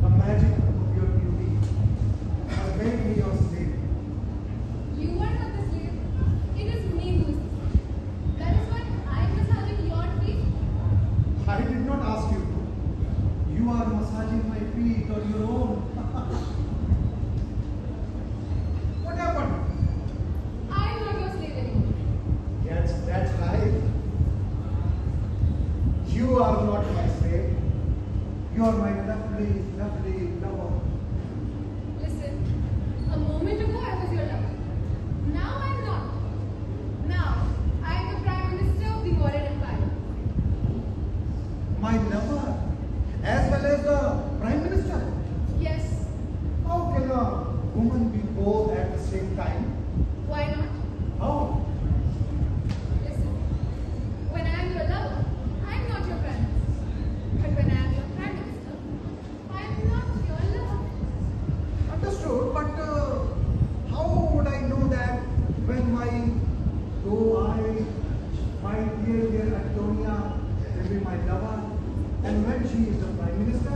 The magic of your beauty has made me your slave. You are not the slave. It is me who is the slave. That is why I am massaging your feet. I did not ask you to. You are massaging my feet on your own. What happened? I am not your slave anymore. Yes, that's right. You are not my slave. You are my lovely, lovely lover. Listen, a moment ago I was your lover. Now I am not. Now I am the Prime Minister of the Mauryan Empire. My lover, as well as the Prime Minister. Yes. How can a woman be both at the same time? Why not? How? Listen, when I am your lover, I am not your Prime Minister. But when I am your Prime Minister, I am not your lover. Understood, but how would I know that when my dear Antonia will be my lover and when she is the Prime Minister?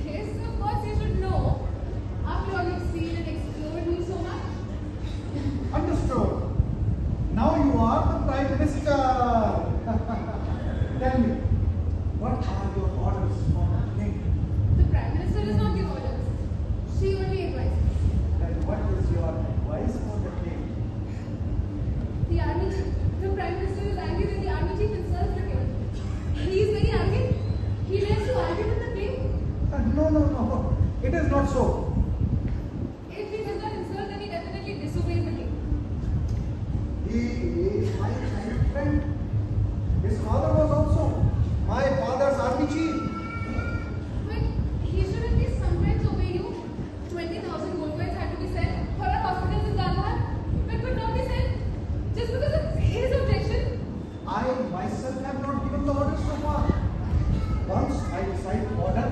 Yes, of course you should know. After all you've seen and explored me so much. Understood. Now you are the Prime Minister. Tell me, what are your orders for the king? The Prime Minister does not give orders. She only advises. And what is your advice for the king? The army chief. The Prime Minister is angry that the army chief himself returned. He is very angry. He dares to argue with the king. No. It is not so. If he does not insult, then he definitely disobeys the king. He is my kind friend. His father was also my father's army chief. But he should at least sometimes obey you. 20,000 gold coins had to be sent for our hospitals in Gandhar, but could not be sent just because of his objection. I myself have not given the orders so far. Once I decide order,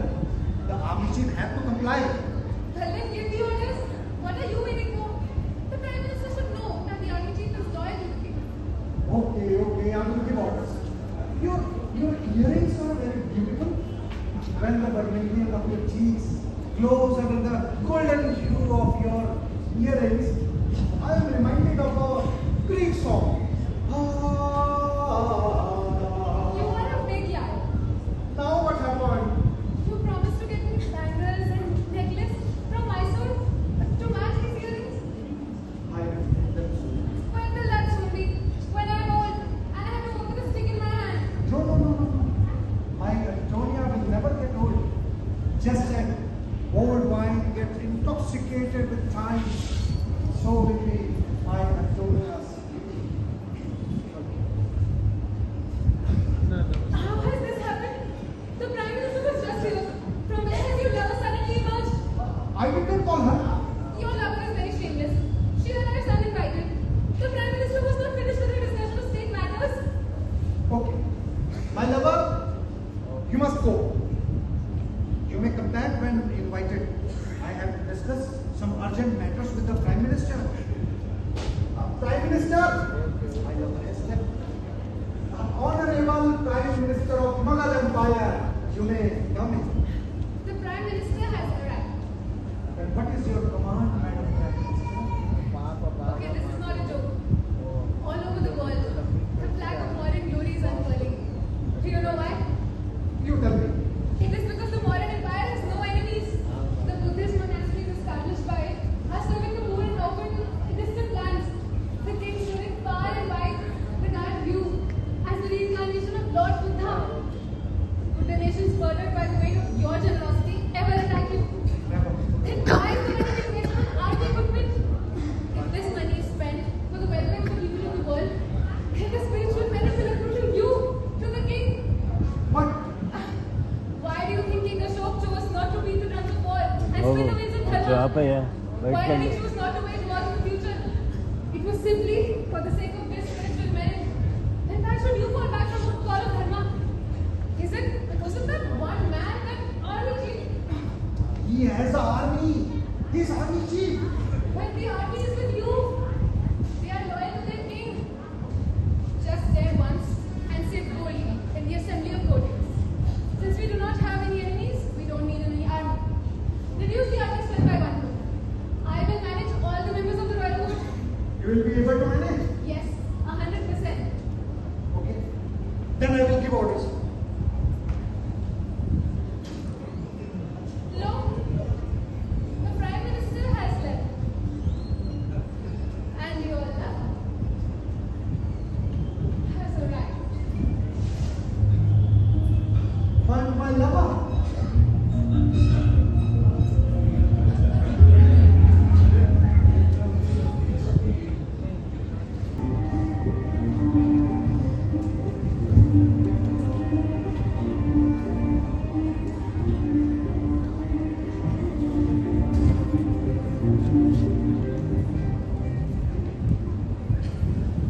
the army chief have to comply. Well, then give the orders. What are you waiting for? The Prime Minister should know that the army chief is loyal to the king. Okay, I will give orders. Your earrings are very beautiful. When the vermilion of your cheeks glows under the golden hue of your earrings, I am reminded of a Greek song. You are a big liar. Now what happened? You promised to get me bangles and necklace from Mysore to match these earrings. I will take them soon. When will that soon be? When I am old and I have to walk with a stick in my hand. No. My Antonia will never get old. Just like old wine gets intoxicated with time, so will be my Antonia's beauty. How has this happened? The Prime Minister was just here. From where has your lover suddenly emerged? I did not call her. Your lover is very shameless. She arrives uninvited. The Prime Minister was not finished with her discussion of state matters. Okay. My lover, you must go. You may come back when invited. I have to discuss some urgent matters with the Prime Minister. spent away in जहाँ पे है Why did he choose not to wage war in the future? It was simply for the sake of this spiritual merit. Then why should you fall back from the call of dharma? Is it because of that one man, that army chief? He has an army. He is army chief. When the army is with you, they are loyal to their king. Just there once and sit boldly in the assembly of courtiers. Since we do not have any enemies, we don't need any army. Reduce the army strength by 1 group. I will manage all the members of the royal court. You will be able to manage. Yes, 100%. Okay. Then I will give orders. No, the Prime Minister has left. And your love has arrived. My lover.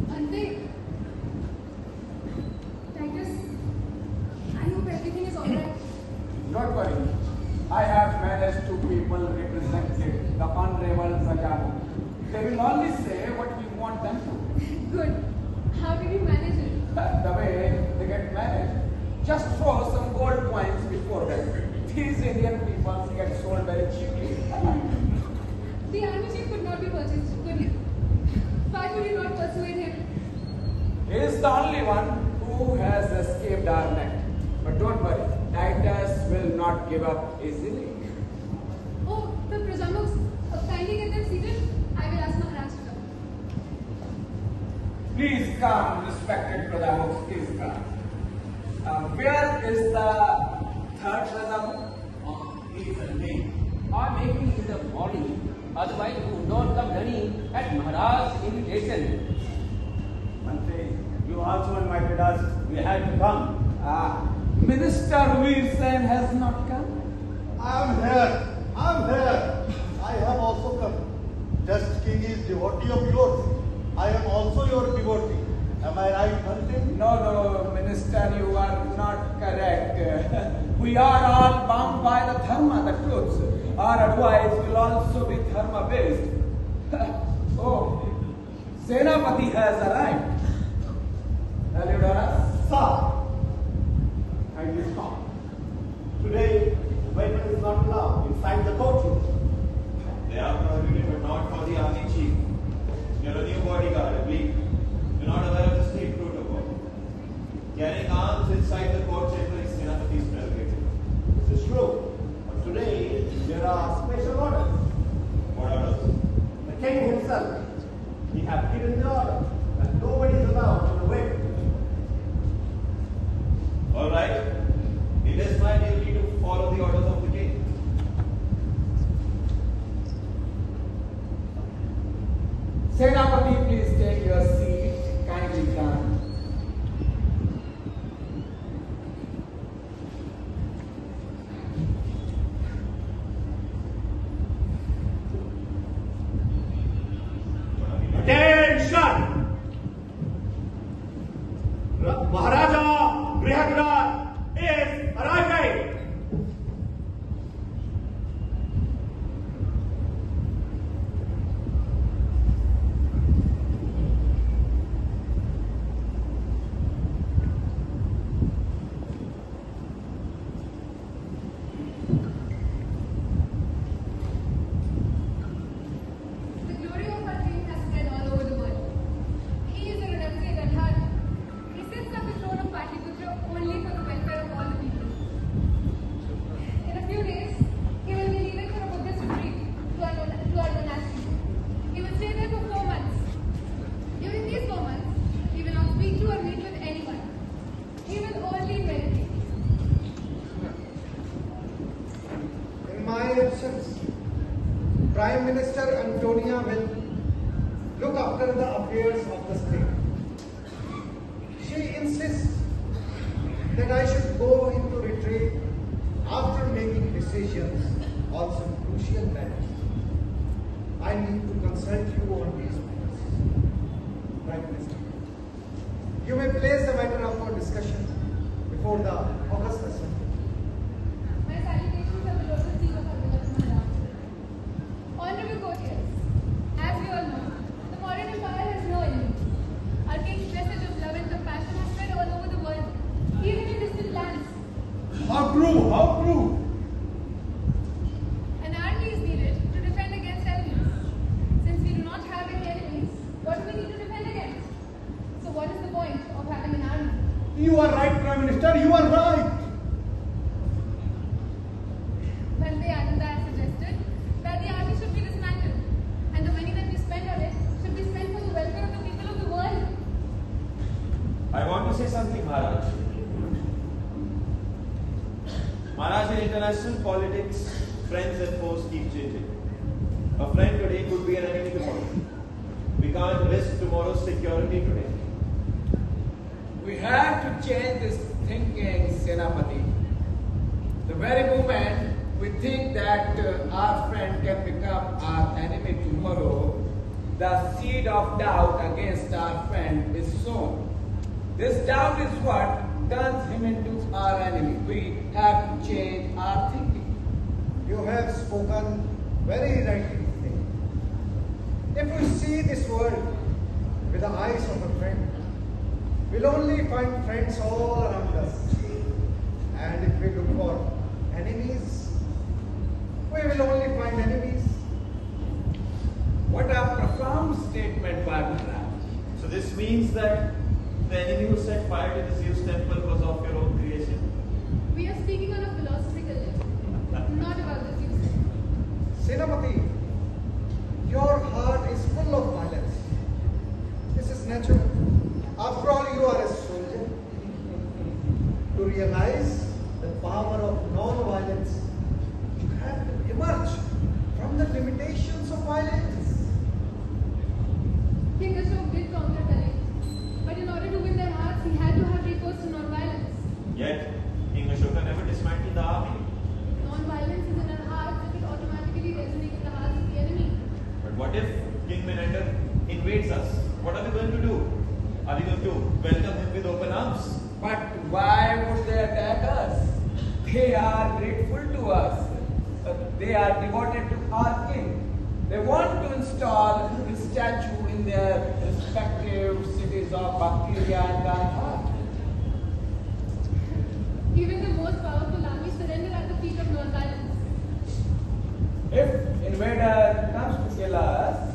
Ante, Titus, I hope everything is alright. Don't worry. I have managed two people represented, the Honorable Zagano. They will only say what we want them to. Good. How did you manage it? The way they get managed, just throw some gold coins before them. These Indian people get sold very cheaply. The army chief could not be purchased, could he? Why could you not persuade him? He is the only one who has escaped our net. But don't worry, Titus will not give up easily. Oh, the Prajamukhs. Kindly get them seated. I will ask Maharaj to come. Please come, respected Pradhamukh, please come. Where is the third Pradhamukh? He is a late. I'm making it in the morning. Otherwise, you would not come running at Maharaj's invitation. Mantri, you also invited us. We had to come. Minister Veer Sen has not come. I am here. I am here. I have also come. Just king is devotee of yours. I am also your devotee. Am I right, Bhante? No, Minister, you are not correct. We are all bound by the dharma, the truths. Our advice will also be dharma based. Oh, Senapati has arrived. Heliodorus? Sir, kindly stop. Today, weapon is not allowed inside the courtroom. They are prohibited, but not for the army chief. You're a new bodyguard, I believe. You're not aware of the state protocol. Carrying arms inside the court chamber is Senapati's prerogative. This is true. But today, there are special orders. What orders? The king himself, he has given the order that nobody is allowed on the weapon. All right. It is my duty to follow the orders of the king. Senapati, please take your seat. Kindly come. Attention! Maharaja Grihagrat is arriving! The glory of our king has spread all over the world. He is a renegade at heart. He sits on the throne of Patliputra only for the welfare of all the people. In a few days, he will be leaving for a Buddhist retreat to our monastery. He will stay there for 4 months. During these 4 months, he will not speak to or meet with anyone. He will only meditate. In my absence, Prime Minister Antonia will look after the affairs of the state. She insists that I should go into retreat after making decisions decisions on some crucial matters. I need to consult you on these matters. Prime Minister, you may place the matter up for discussion before the August Assembly. My salutations are below the seal of our beloved Maharaj. Honorable courtiers, as we all know, the modern empire has no enemy. Our king's message of love and compassion has spread all over the world, even in distant lands. How true, how true. An army is needed to defend against enemies. Since we do not have any enemies, what do we need to defend against? So what is the point of having an army? You are right, Prime Minister, you are right. Bhante Ananda has suggested that the army should be dismantled and the money that we spend on it should be spent for the welfare of the people of the world. I want to say something, Maharaj. Maharaj, in international politics, friends and foes keep changing. A friend today could be an enemy tomorrow. We can't risk tomorrow's security today. We have to change this thinking, Senapati. The very moment we think that our friend can become our enemy tomorrow, the seed of doubt against our friend is sown. This doubt is what turns him into our enemy. We have to change our thinking. You have spoken very rightly today. If we see this world with the eyes of a friend, we'll only find friends all around us. And if we look for enemies, we will only find enemies. What a profound statement by Maharaj. So this means that the enemy who set fire to the Zeus temple was of your own creation. We are speaking on a philosophical level, not about the future. Senapati, your heart is full of violence. This is natural. After all, you are a soldier. To realize the power of non-violence, you have to emerge from the limitations of violence. King Ashok did conquer Delhi, but in order to win their hearts, he had to have recourse to non-violence. Yet, King Ashoka never dismantled the army. Non-violence is in our hearts, it will automatically resonate in the hearts of the enemy. But what if King Menander invades us? What are we going to do? Are we going to welcome him with open arms? But why would they attack us? They are grateful to us. They are devoted to our king. They want to install his statue in their respective cities of Bactria and Gandhar. Even the most powerful armies surrender at the feet of non-violence. If invader comes to kill us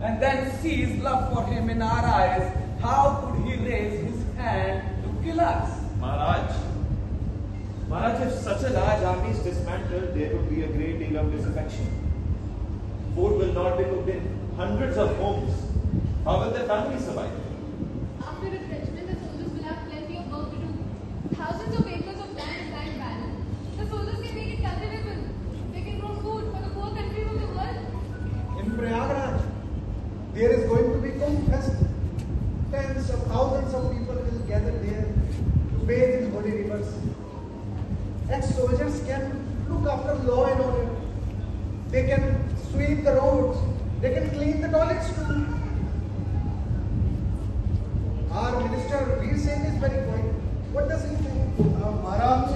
and then sees love for him in our eyes, how could he raise his hand to kill us? Maharaj, if such a large army is dismantled, there would be a great deal of disaffection. Food will not be cooked in hundreds of homes. How will their families survive? After retrenchment, the soldiers will have plenty of work to do. Thousands of acres of land is lying barren. The soldiers can make it cultivable. They can grow food for the poor countries of the world. In Prayagraj, there is going to be Kumbh Fest. Tens of thousands of people will gather there to bathe in holy rivers. Ex-soldiers can look after law and order. They can sweep the roads. They can clean the toilets too. Our minister Veer Singh is very quiet. What does he think? Maharaj,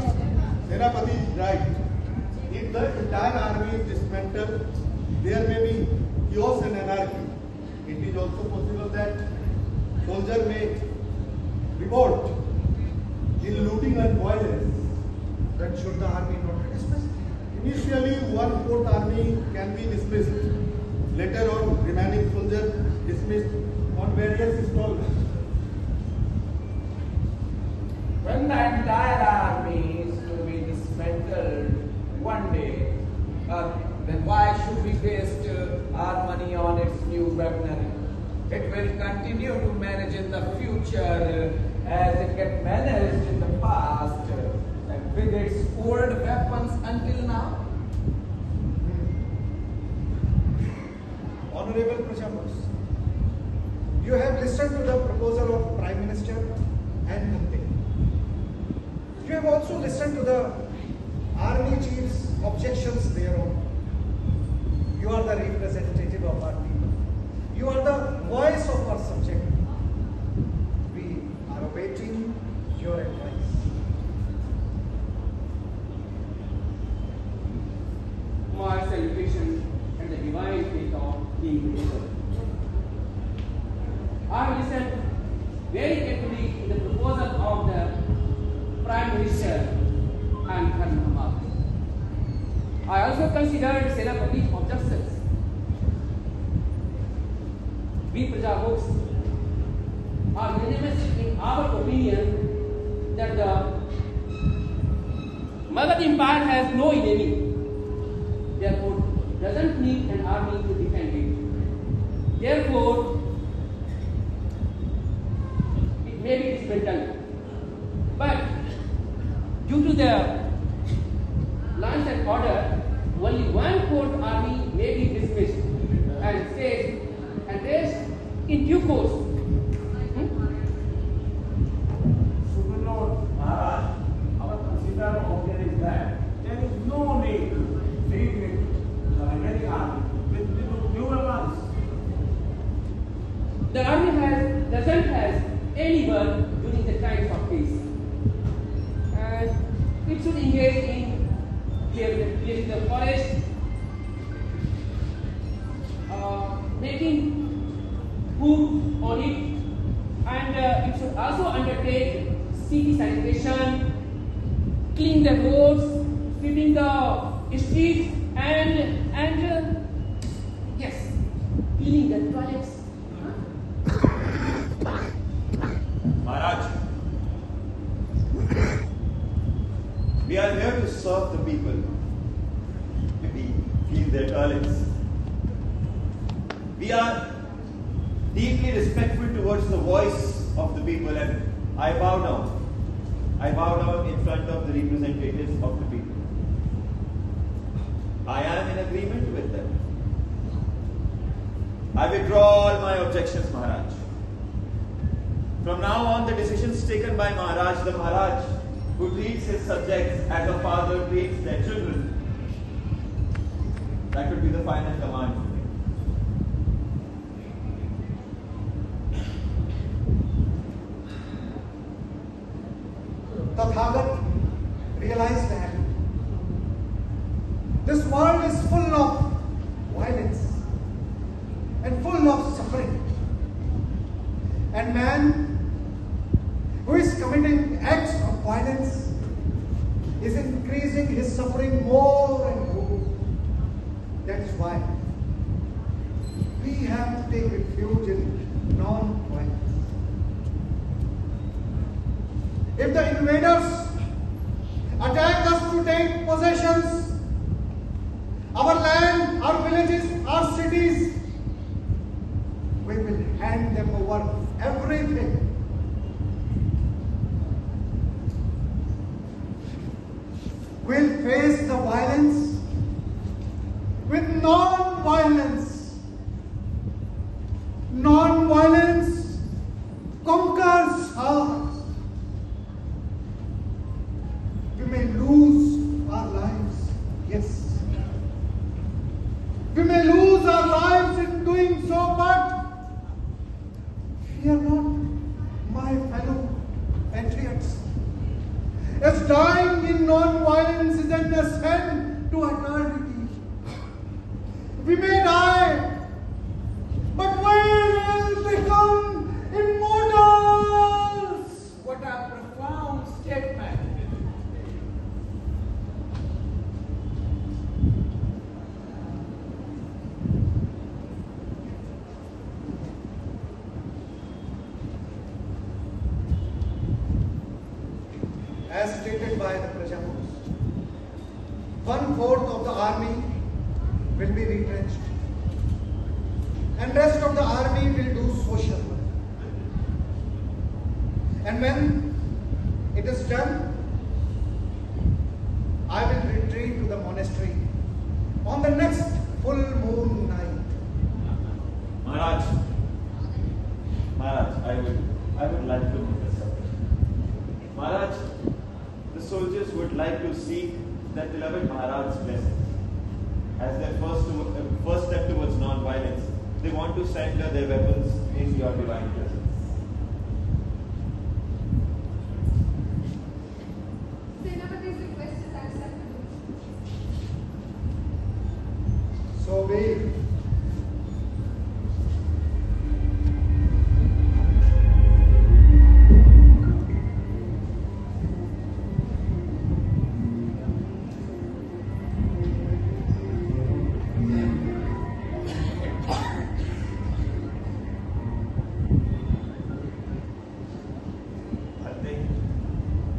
Senapati is right. If the entire army is dismantled, there may be chaos and anarchy. It is also possible that soldiers may revolt in looting and violence. Then should the army not be dismissed? Initially, 1/4 army can be dismissed. Later on, remaining soldiers dismissed on various installments. When the entire army is to be dismantled one day, then why should we waste our money on its new weaponry? It will continue to manage in the future as it get managed in the past with its old weapons until now. Honorable Prajapati, you have listened to the proposal of Prime Minister and Bhante. You have also listened to the army chiefs of objections thereon. You are the representative of our people. You are the voice of our subject. We are awaiting your advice. My salutation and the divine faith of being restored. I have listened very carefully to the proposal of the Prime Minister and Khan Muhammad. I also considered Senapati's objections. We Prajavoks are unanimous in our opinion that the Magad Empire has no enemy. Therefore, doesn't need an army to defend it. Therefore, it may be disbanded. But due to the launch and order, only 1/4 army may be dismissed and stayed and rest in due course. Supernova Maharaj, our considered opinion is that there is no need to leave the remaining army with fewer ones. The army doesn't have any work during the times of peace. And it should engage in clearing the forest, making food on it, and it should also undertake city sanitation, clean the roads, sweeping the streets, and yes, cleaning the toilets. Maharaj, we are here to serve the people. Maybe clean their toilets. We are deeply respectful towards the voice of the people, and I bow down. I bow down in front of the representatives of the people. I am in agreement with them. I withdraw all my objections, Maharaj. From now on, the decisions taken by Maharaj, the Maharaj who treats his subjects as a father treats their children, that would be the final command for me. Tathagat realized that this world is full of violence and full of suffering. And man who is committing acts of violence is increasing his suffering more and more. That is why we have to take refuge in non-violence. If the invaders attack us to take possessions, our land, our villages, our cities, we will hand them over everything. We'll face the violence with non-violence. Non-violence conquers hearts. We may lose our lives, yes. We may lose our lives in doing so, but fear not, my fellow patriots. As dying in non-violence is an ascent to eternity. We may die, but we will become immortals. What a profound statement. As stated by the Prajavoks, 1/4 of the army will be retrenched, and rest of the army will do social work. And when it is done, I will retreat to the monastery on the next full moon night. Maharaj, I would like to know this. Maharaj, the soldiers would like to seek that 11 beloved Maharaj's blessing. As their first step towards non-violence, they want to surrender their weapons in your divine presence. Senapati's request is acceptable. So be it.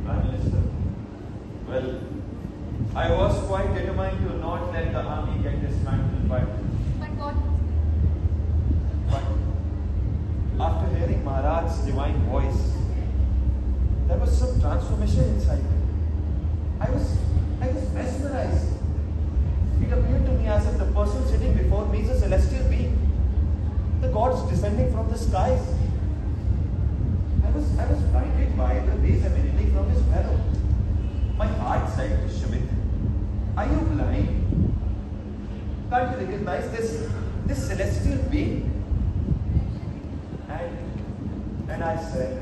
Prime Minister, well, I was quite determined to not let the army get dismantled by. But God, But after hearing Maharaj's divine voice, there was some transformation inside me. I was mesmerized. It appeared to me as if the person sitting before me is a celestial being. The gods descending from the skies. I was blinded by the rays emanating from his fellow. My heart said to Shamit, "Are you blind? Can't you recognize this celestial being?" And I said,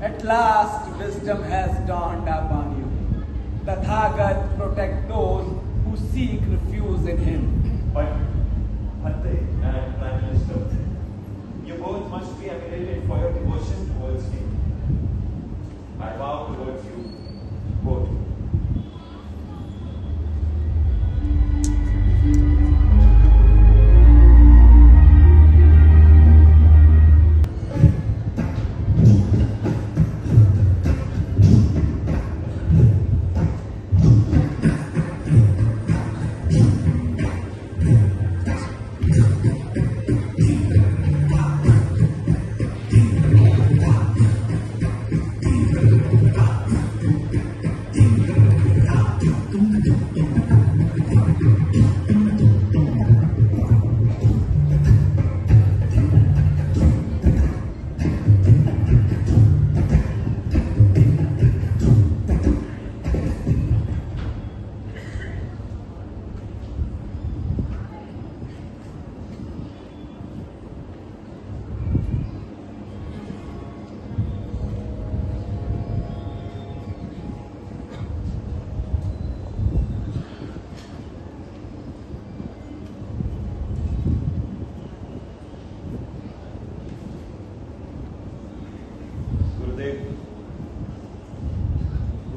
At last, wisdom has dawned upon you. Tathagat protect those who seek refuge in him. But Bhante and Prime Minister, you both must be emulated for your devotion towards him. I vow towards you both.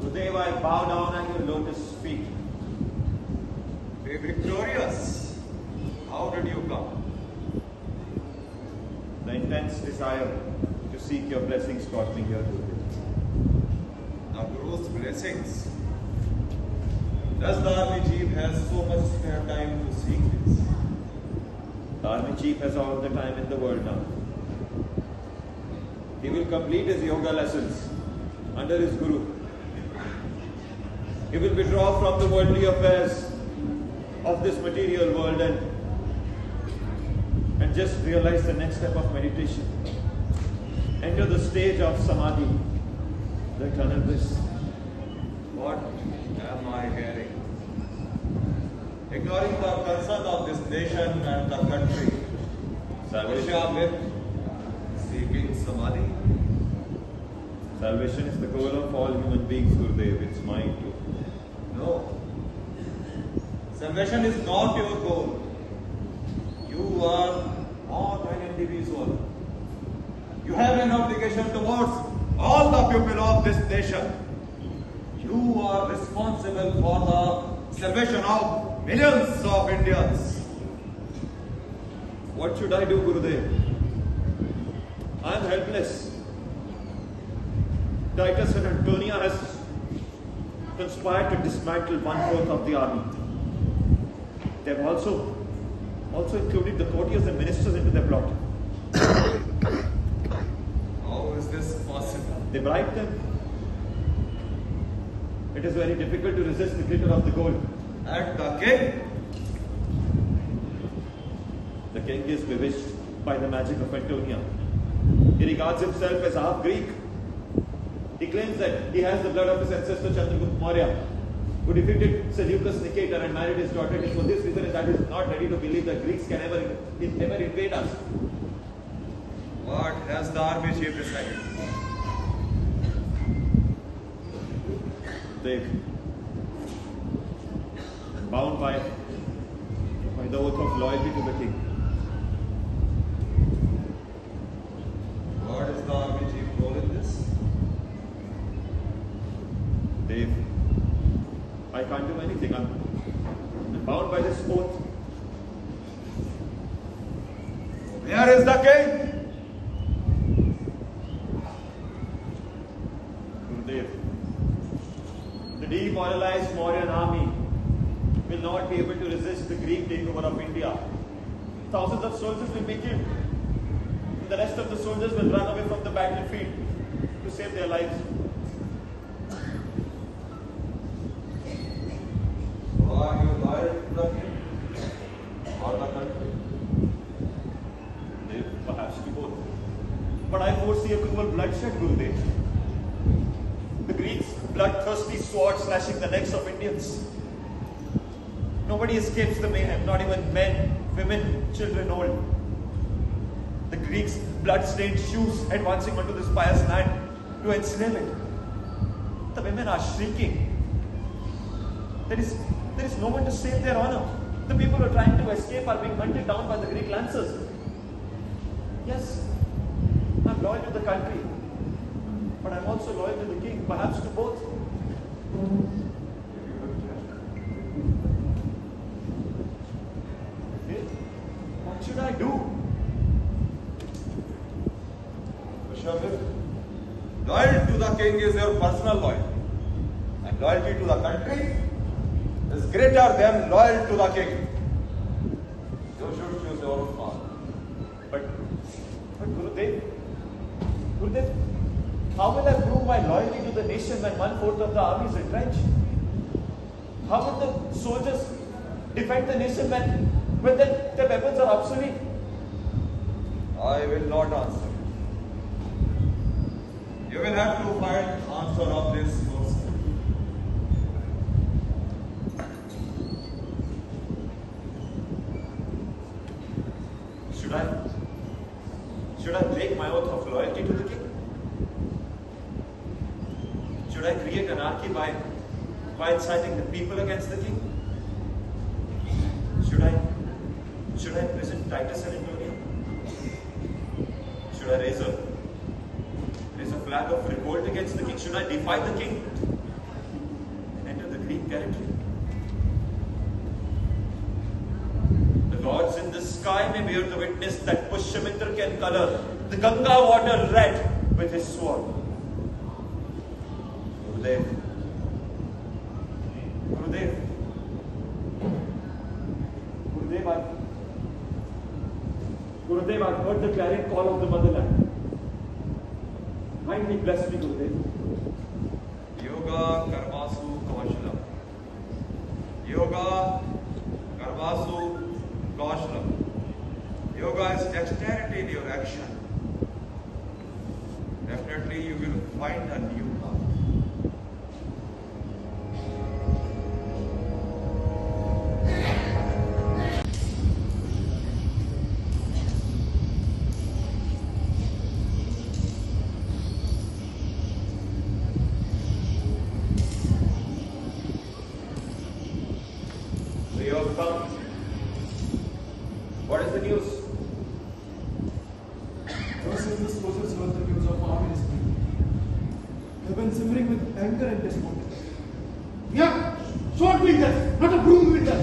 Gurudev, I bow down at your lotus feet. Be victorious. How did you come? The intense desire to seek your blessings brought me here, Gurudev. The Guru's blessings. Does the army chief have so much spare time to seek this? The army chief has all the time in the world now. He will complete his yoga lessons under his guru. He will withdraw from the worldly affairs of this material world and just realize the next step of meditation. Enter the stage of samadhi, the eternal bliss. What am I hearing? Ignoring the concern of this nation and the country. Salvation. Seeking samadhi. Salvation is the goal of all human beings, Gurudev. It's mine too. No. Salvation is not your goal. You are not an individual. You have an obligation towards all the people of this nation. You are responsible for the salvation of millions of Indians. What should I do, Gurudev? I am helpless. Titus and Antonia has conspired to dismantle 1/4 of the army. They have also included the courtiers and ministers into their plot. How is this possible? They bribed them. It is very difficult to resist the glitter of the gold. And the king? The king is bewitched by the magic of Antonia. He regards himself as half Greek. He claims that he has the blood of his ancestor Chandragupta Maurya. who defeated Seleucus Nicator and married his daughter. It is for this reason that he is not ready to believe that Greeks can ever invade us. What has the army chief decided? They bound by the oath of loyalty to the king. What is the army chief role in this? Dave, I can't do anything. I'm bound by this oath. Where is the king? Gurudev, the demoralized Mauryan army will not be able to resist the Greek takeover of India. Thousands of soldiers will be killed. And the rest of the soldiers will run away from the battlefield to save their lives. Are you loyal to the king or the country? They perhaps be both. But I foresee a cruel bloodshed, Gurudev. The Greeks' bloodthirsty sword slashing the necks of Indians. Nobody escapes the mayhem, not even men, women, children, old. The Greeks' blood-stained shoes advancing onto this pious land to enslave it. The women are shrieking. There is no one to save their honor. The people who are trying to escape are being hunted down by the Greek lancers. Yes, I'm loyal to the country, but I'm also loyal to the king, perhaps to both. What should I do? Vishamir, loyalty to the king is your personal loyalty, and loyalty to the country is greater than loyalty to the king. You should choose your own path. But Gurudev, how will I prove my loyalty to the nation when 1/4 of the army is entrenched? How will the soldiers defend the nation when their weapons are obsolete? I will not answer. You will have to find answer of this yourself. Should I break my oath of loyalty to the king? Should I create anarchy by inciting the people against the king? Should I imprison Titus and Antonia? Should I raise a flag of revolt against the king? Should I defy the king and enter the Greek territory? The gods in the sky may bear the witness that Pushyamitra can color the Ganga water red with his sword. Gurudev, I've heard the clarion call of the motherland. Kindly bless me, Gurudev. Yoga Karmasu Kaushalam. Yoga Karmasu Kaushalam. Yoga is dexterity in your action. Definitely you will find a new path. What is the news? Josephus soldiers heard the news of army discipline. They've been simmering with anger and disappointment. We are sword wielders, not a broom wielder.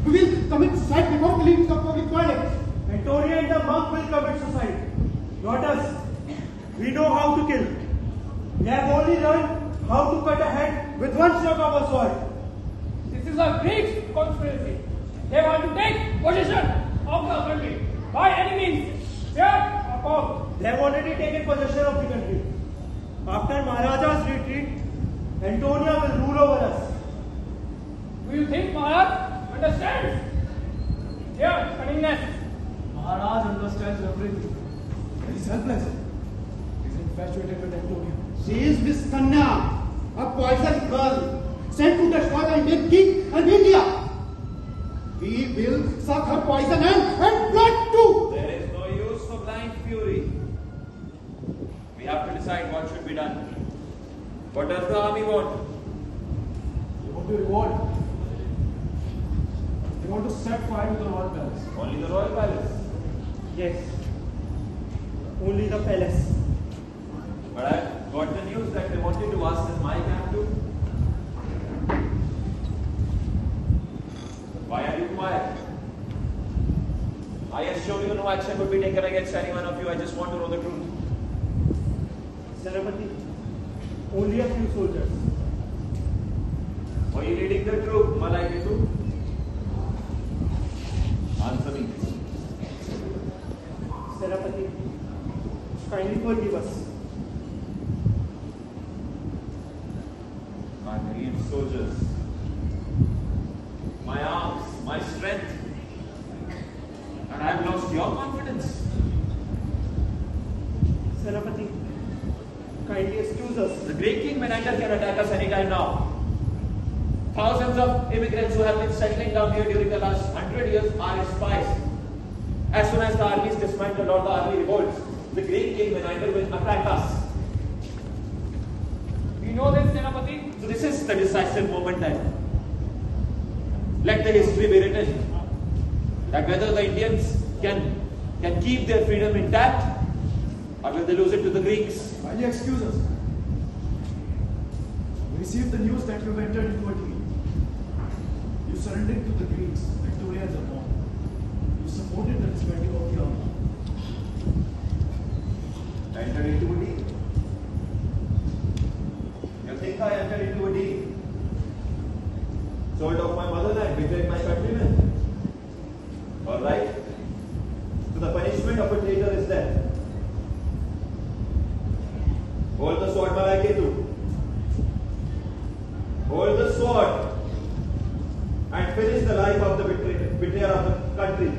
We will commit suicide before leaving the public toilet. Antonia and the monk will commit suicide. Not us. We know how to kill. We have only learned how to cut a head with one stroke of a sword. This is a Greek conspiracy. They want to take possession of the country by any means, fair or foul. They have already taken possession of the country. After Maharaja's retreat, Antonia will rule over us. Do you think Maharaj understands? Here, cunningness. Maharaj understands everything. He's helpless. He's infatuated with Antonia. She is Miss Kanya, a poison girl. sent to destroy the Indian king and India. We will suck her poison and blood too. There is no use for blind fury. We have to decide what should be done. What does the army want? They want to revolt. They want to set fire to the royal palace. Only the royal palace. Yes. Only the palace. But I got the news that they wanted to us in my camp too. Why are you quiet? I assure you no action would be taken against any one of you. I just want to know the truth. Senapati, only a few soldiers. Were you leading the troop, Malai Ketu? Answer me. Senapati, kindly forgive us. My brave soldiers, my arms, my strength, and I have lost your confidence. Senapati, kindly excuse us. The great king Menander can attack us anytime now. Thousands of immigrants who have been settling down here during the last 100 years are his spies. As soon as the army is dismantled or the army revolts, the great king Menander will attack us. You know this, Senapati? So this is the decisive moment then. Let the history be written that whether the Indians can keep their freedom intact or will they lose it to the Greeks. Kindly excuse us. We received the news that you have entered into a deal. You surrendered to the Greeks and today as a pawn. You supported the disbanding of the army. Entered into a deal. You think I entered into a deal? Sold off my motherland, betrayed my countrymen. Alright? So the punishment of a traitor is death. Hold the sword, Malai Ketu. Hold the sword and finish the life of the betrayer of the country.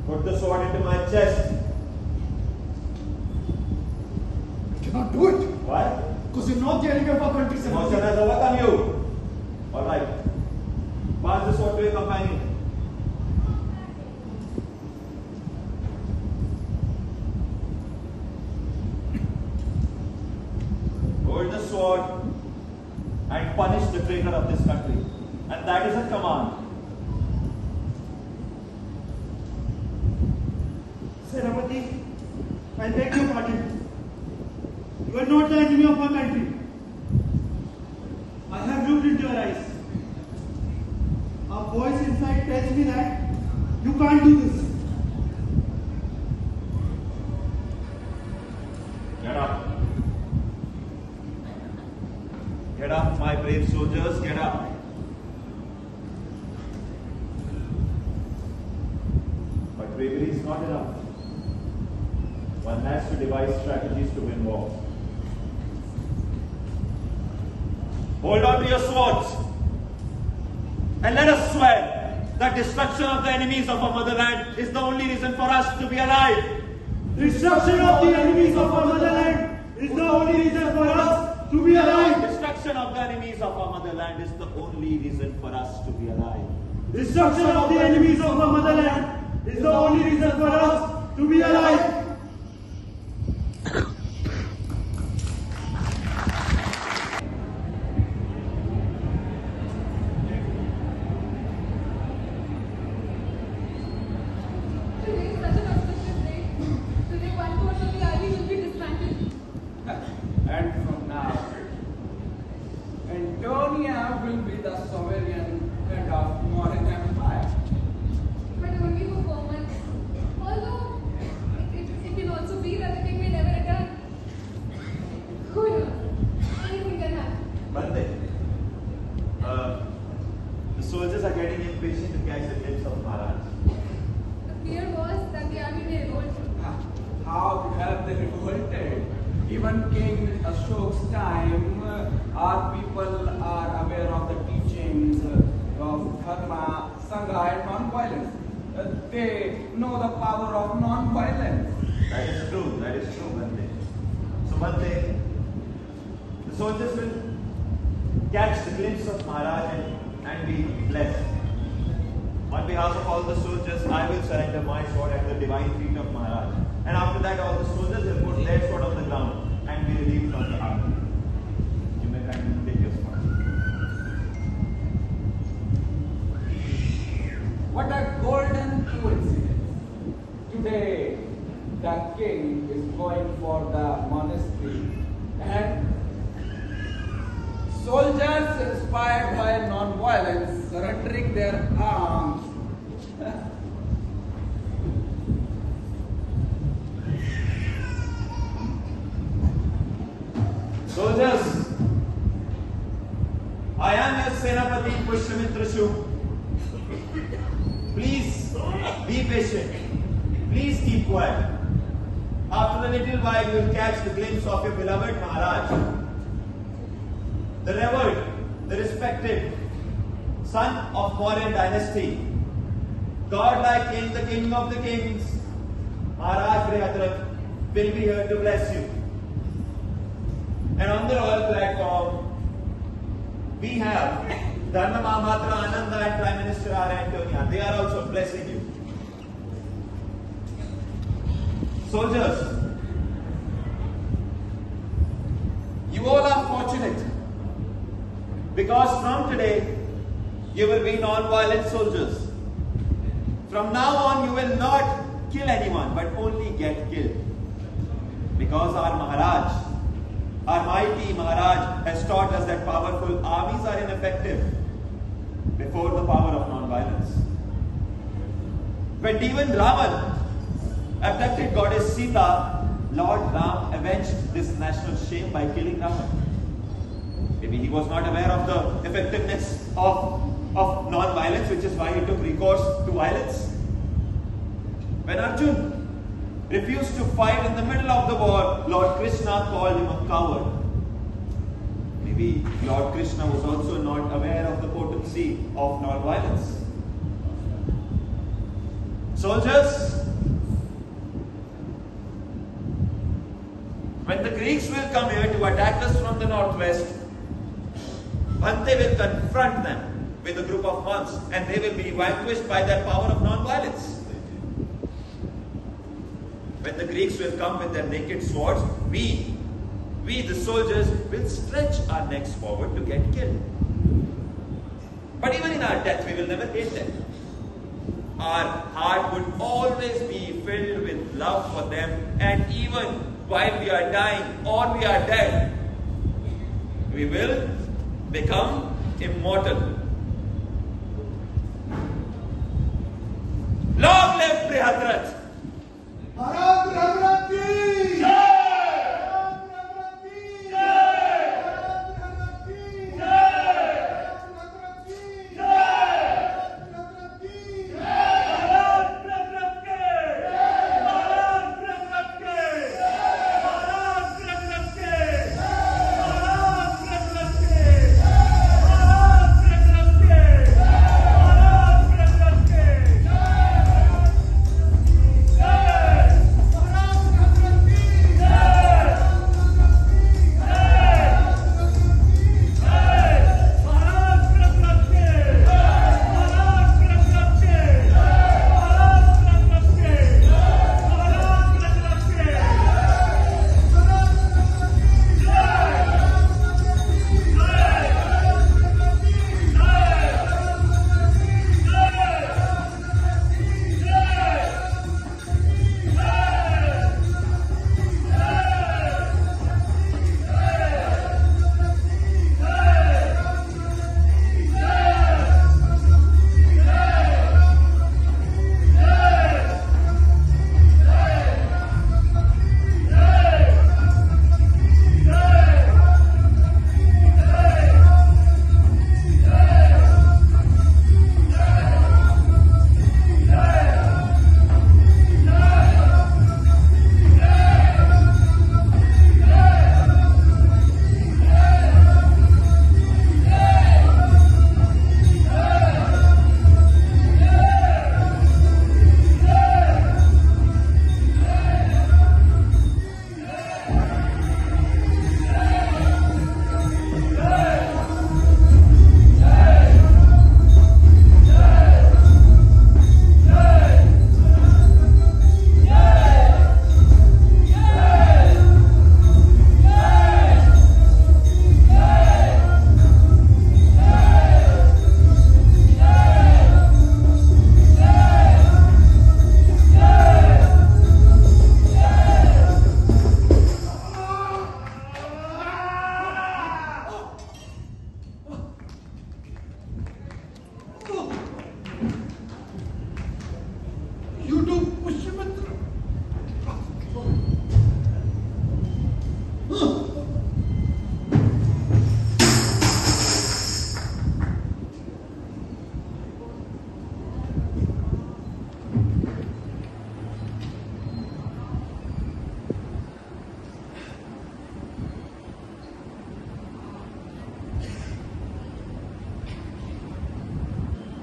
Put the sword into my chest. You cannot do it. Why? Because you're not the enemy of our country, Emotion Senapati. has overcome you. Alright. Pass the sword to your companion. Hold the sword and punish the traitor of this country. And that is a command. Senapati, I beg your pardon. You are not the enemy of our country. I have looked into your eyes. A voice inside tells me that you can't do this. Get up. Get up, my brave soldiers, get up. But bravery is not enough. One has to devise strategies to win war. Hold on to your swords and let us swear that destruction of the enemies of our motherland is the only reason for us to be alive. Destruction of the enemies of our motherland is the only reason for us to be alive. Destruction of the enemies of our motherland is the only reason for us to be alive. Destruction of the enemies of our motherland is the only reason for us to be alive. Today is such an auspicious day. Today, 1/4 of the army will be disbanded. And from now, Antonia will be the sovereign head of modern empire. But only for 4 months. Although, it can also be that the king may never return. Who knows? Anything can happen. Bande, the soldiers are getting impatient to catch the glimpse of Maharaj. The fear was that the army may revolt. How have they revolted? Even King Ashok's time, our people are aware of the teachings of Dharma, Sangha and non-violence. They know the power of non-violence. That is true, Bande. soldiers will catch the glimpse of Maharaj and be blessed. On behalf of all the soldiers, I will surrender my sword at the divine feet of Maharaj. And after that, all the soldiers will put their sword on the ground and be relieved from the army. You may kindly take your spot. What a golden coincidence. Today, the king is going for the monastery and soldiers inspired by non-violence surrendering their arms. Soldiers, I am your Senapati Pushyamitra Shuk. Please be patient. Please keep quiet. After a little while, you will catch the glimpse of your beloved Maharaj, the revered, the respected son of Mauryan dynasty, godlike king, the king of the kings. Maharaj Brihadrat will be here to bless you. And on the royal platform, we have Dharma Mahamatra Ananda and Prime Minister R. Antonia. They are also blessing you. Soldiers, you all are fortunate because from today you will be non-violent soldiers. From now on you will not kill anyone but only get killed. Because our Maharaj, our mighty Maharaj has taught us that powerful armies are ineffective before the power of non-violence. When Demon Ravan abducted goddess Sita, Lord Ram avenged this national shame by killing Ravan. Maybe he was not aware of the effectiveness of non-violence, which is why he took recourse to violence. When Arjun refused to fight in the middle of the war, Lord Krishna called him a coward. Maybe Lord Krishna was also not aware of the potency of non-violence. Soldiers, when the Greeks will come here to attack us from the northwest, Bhante will confront them with a group of monks and they will be vanquished by their power of non-violence. When the Greeks will come with their naked swords, we the soldiers will stretch our necks forward to get killed. But even in our death, we will never hate them. Our heart would always be filled with love for them, and even while we are dying or we are dead, we will become immortal. Long live Brihadrat! Maharaj Brihadrat ki jai!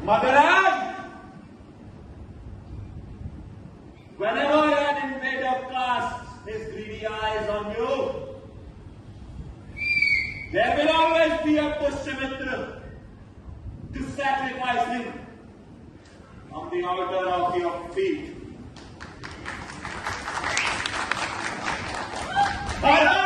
Maharaj! Whenever an invader casts his greedy eyes on you, there will always be a Pushyamitra to sacrifice him on the altar of your feet. Maharaj!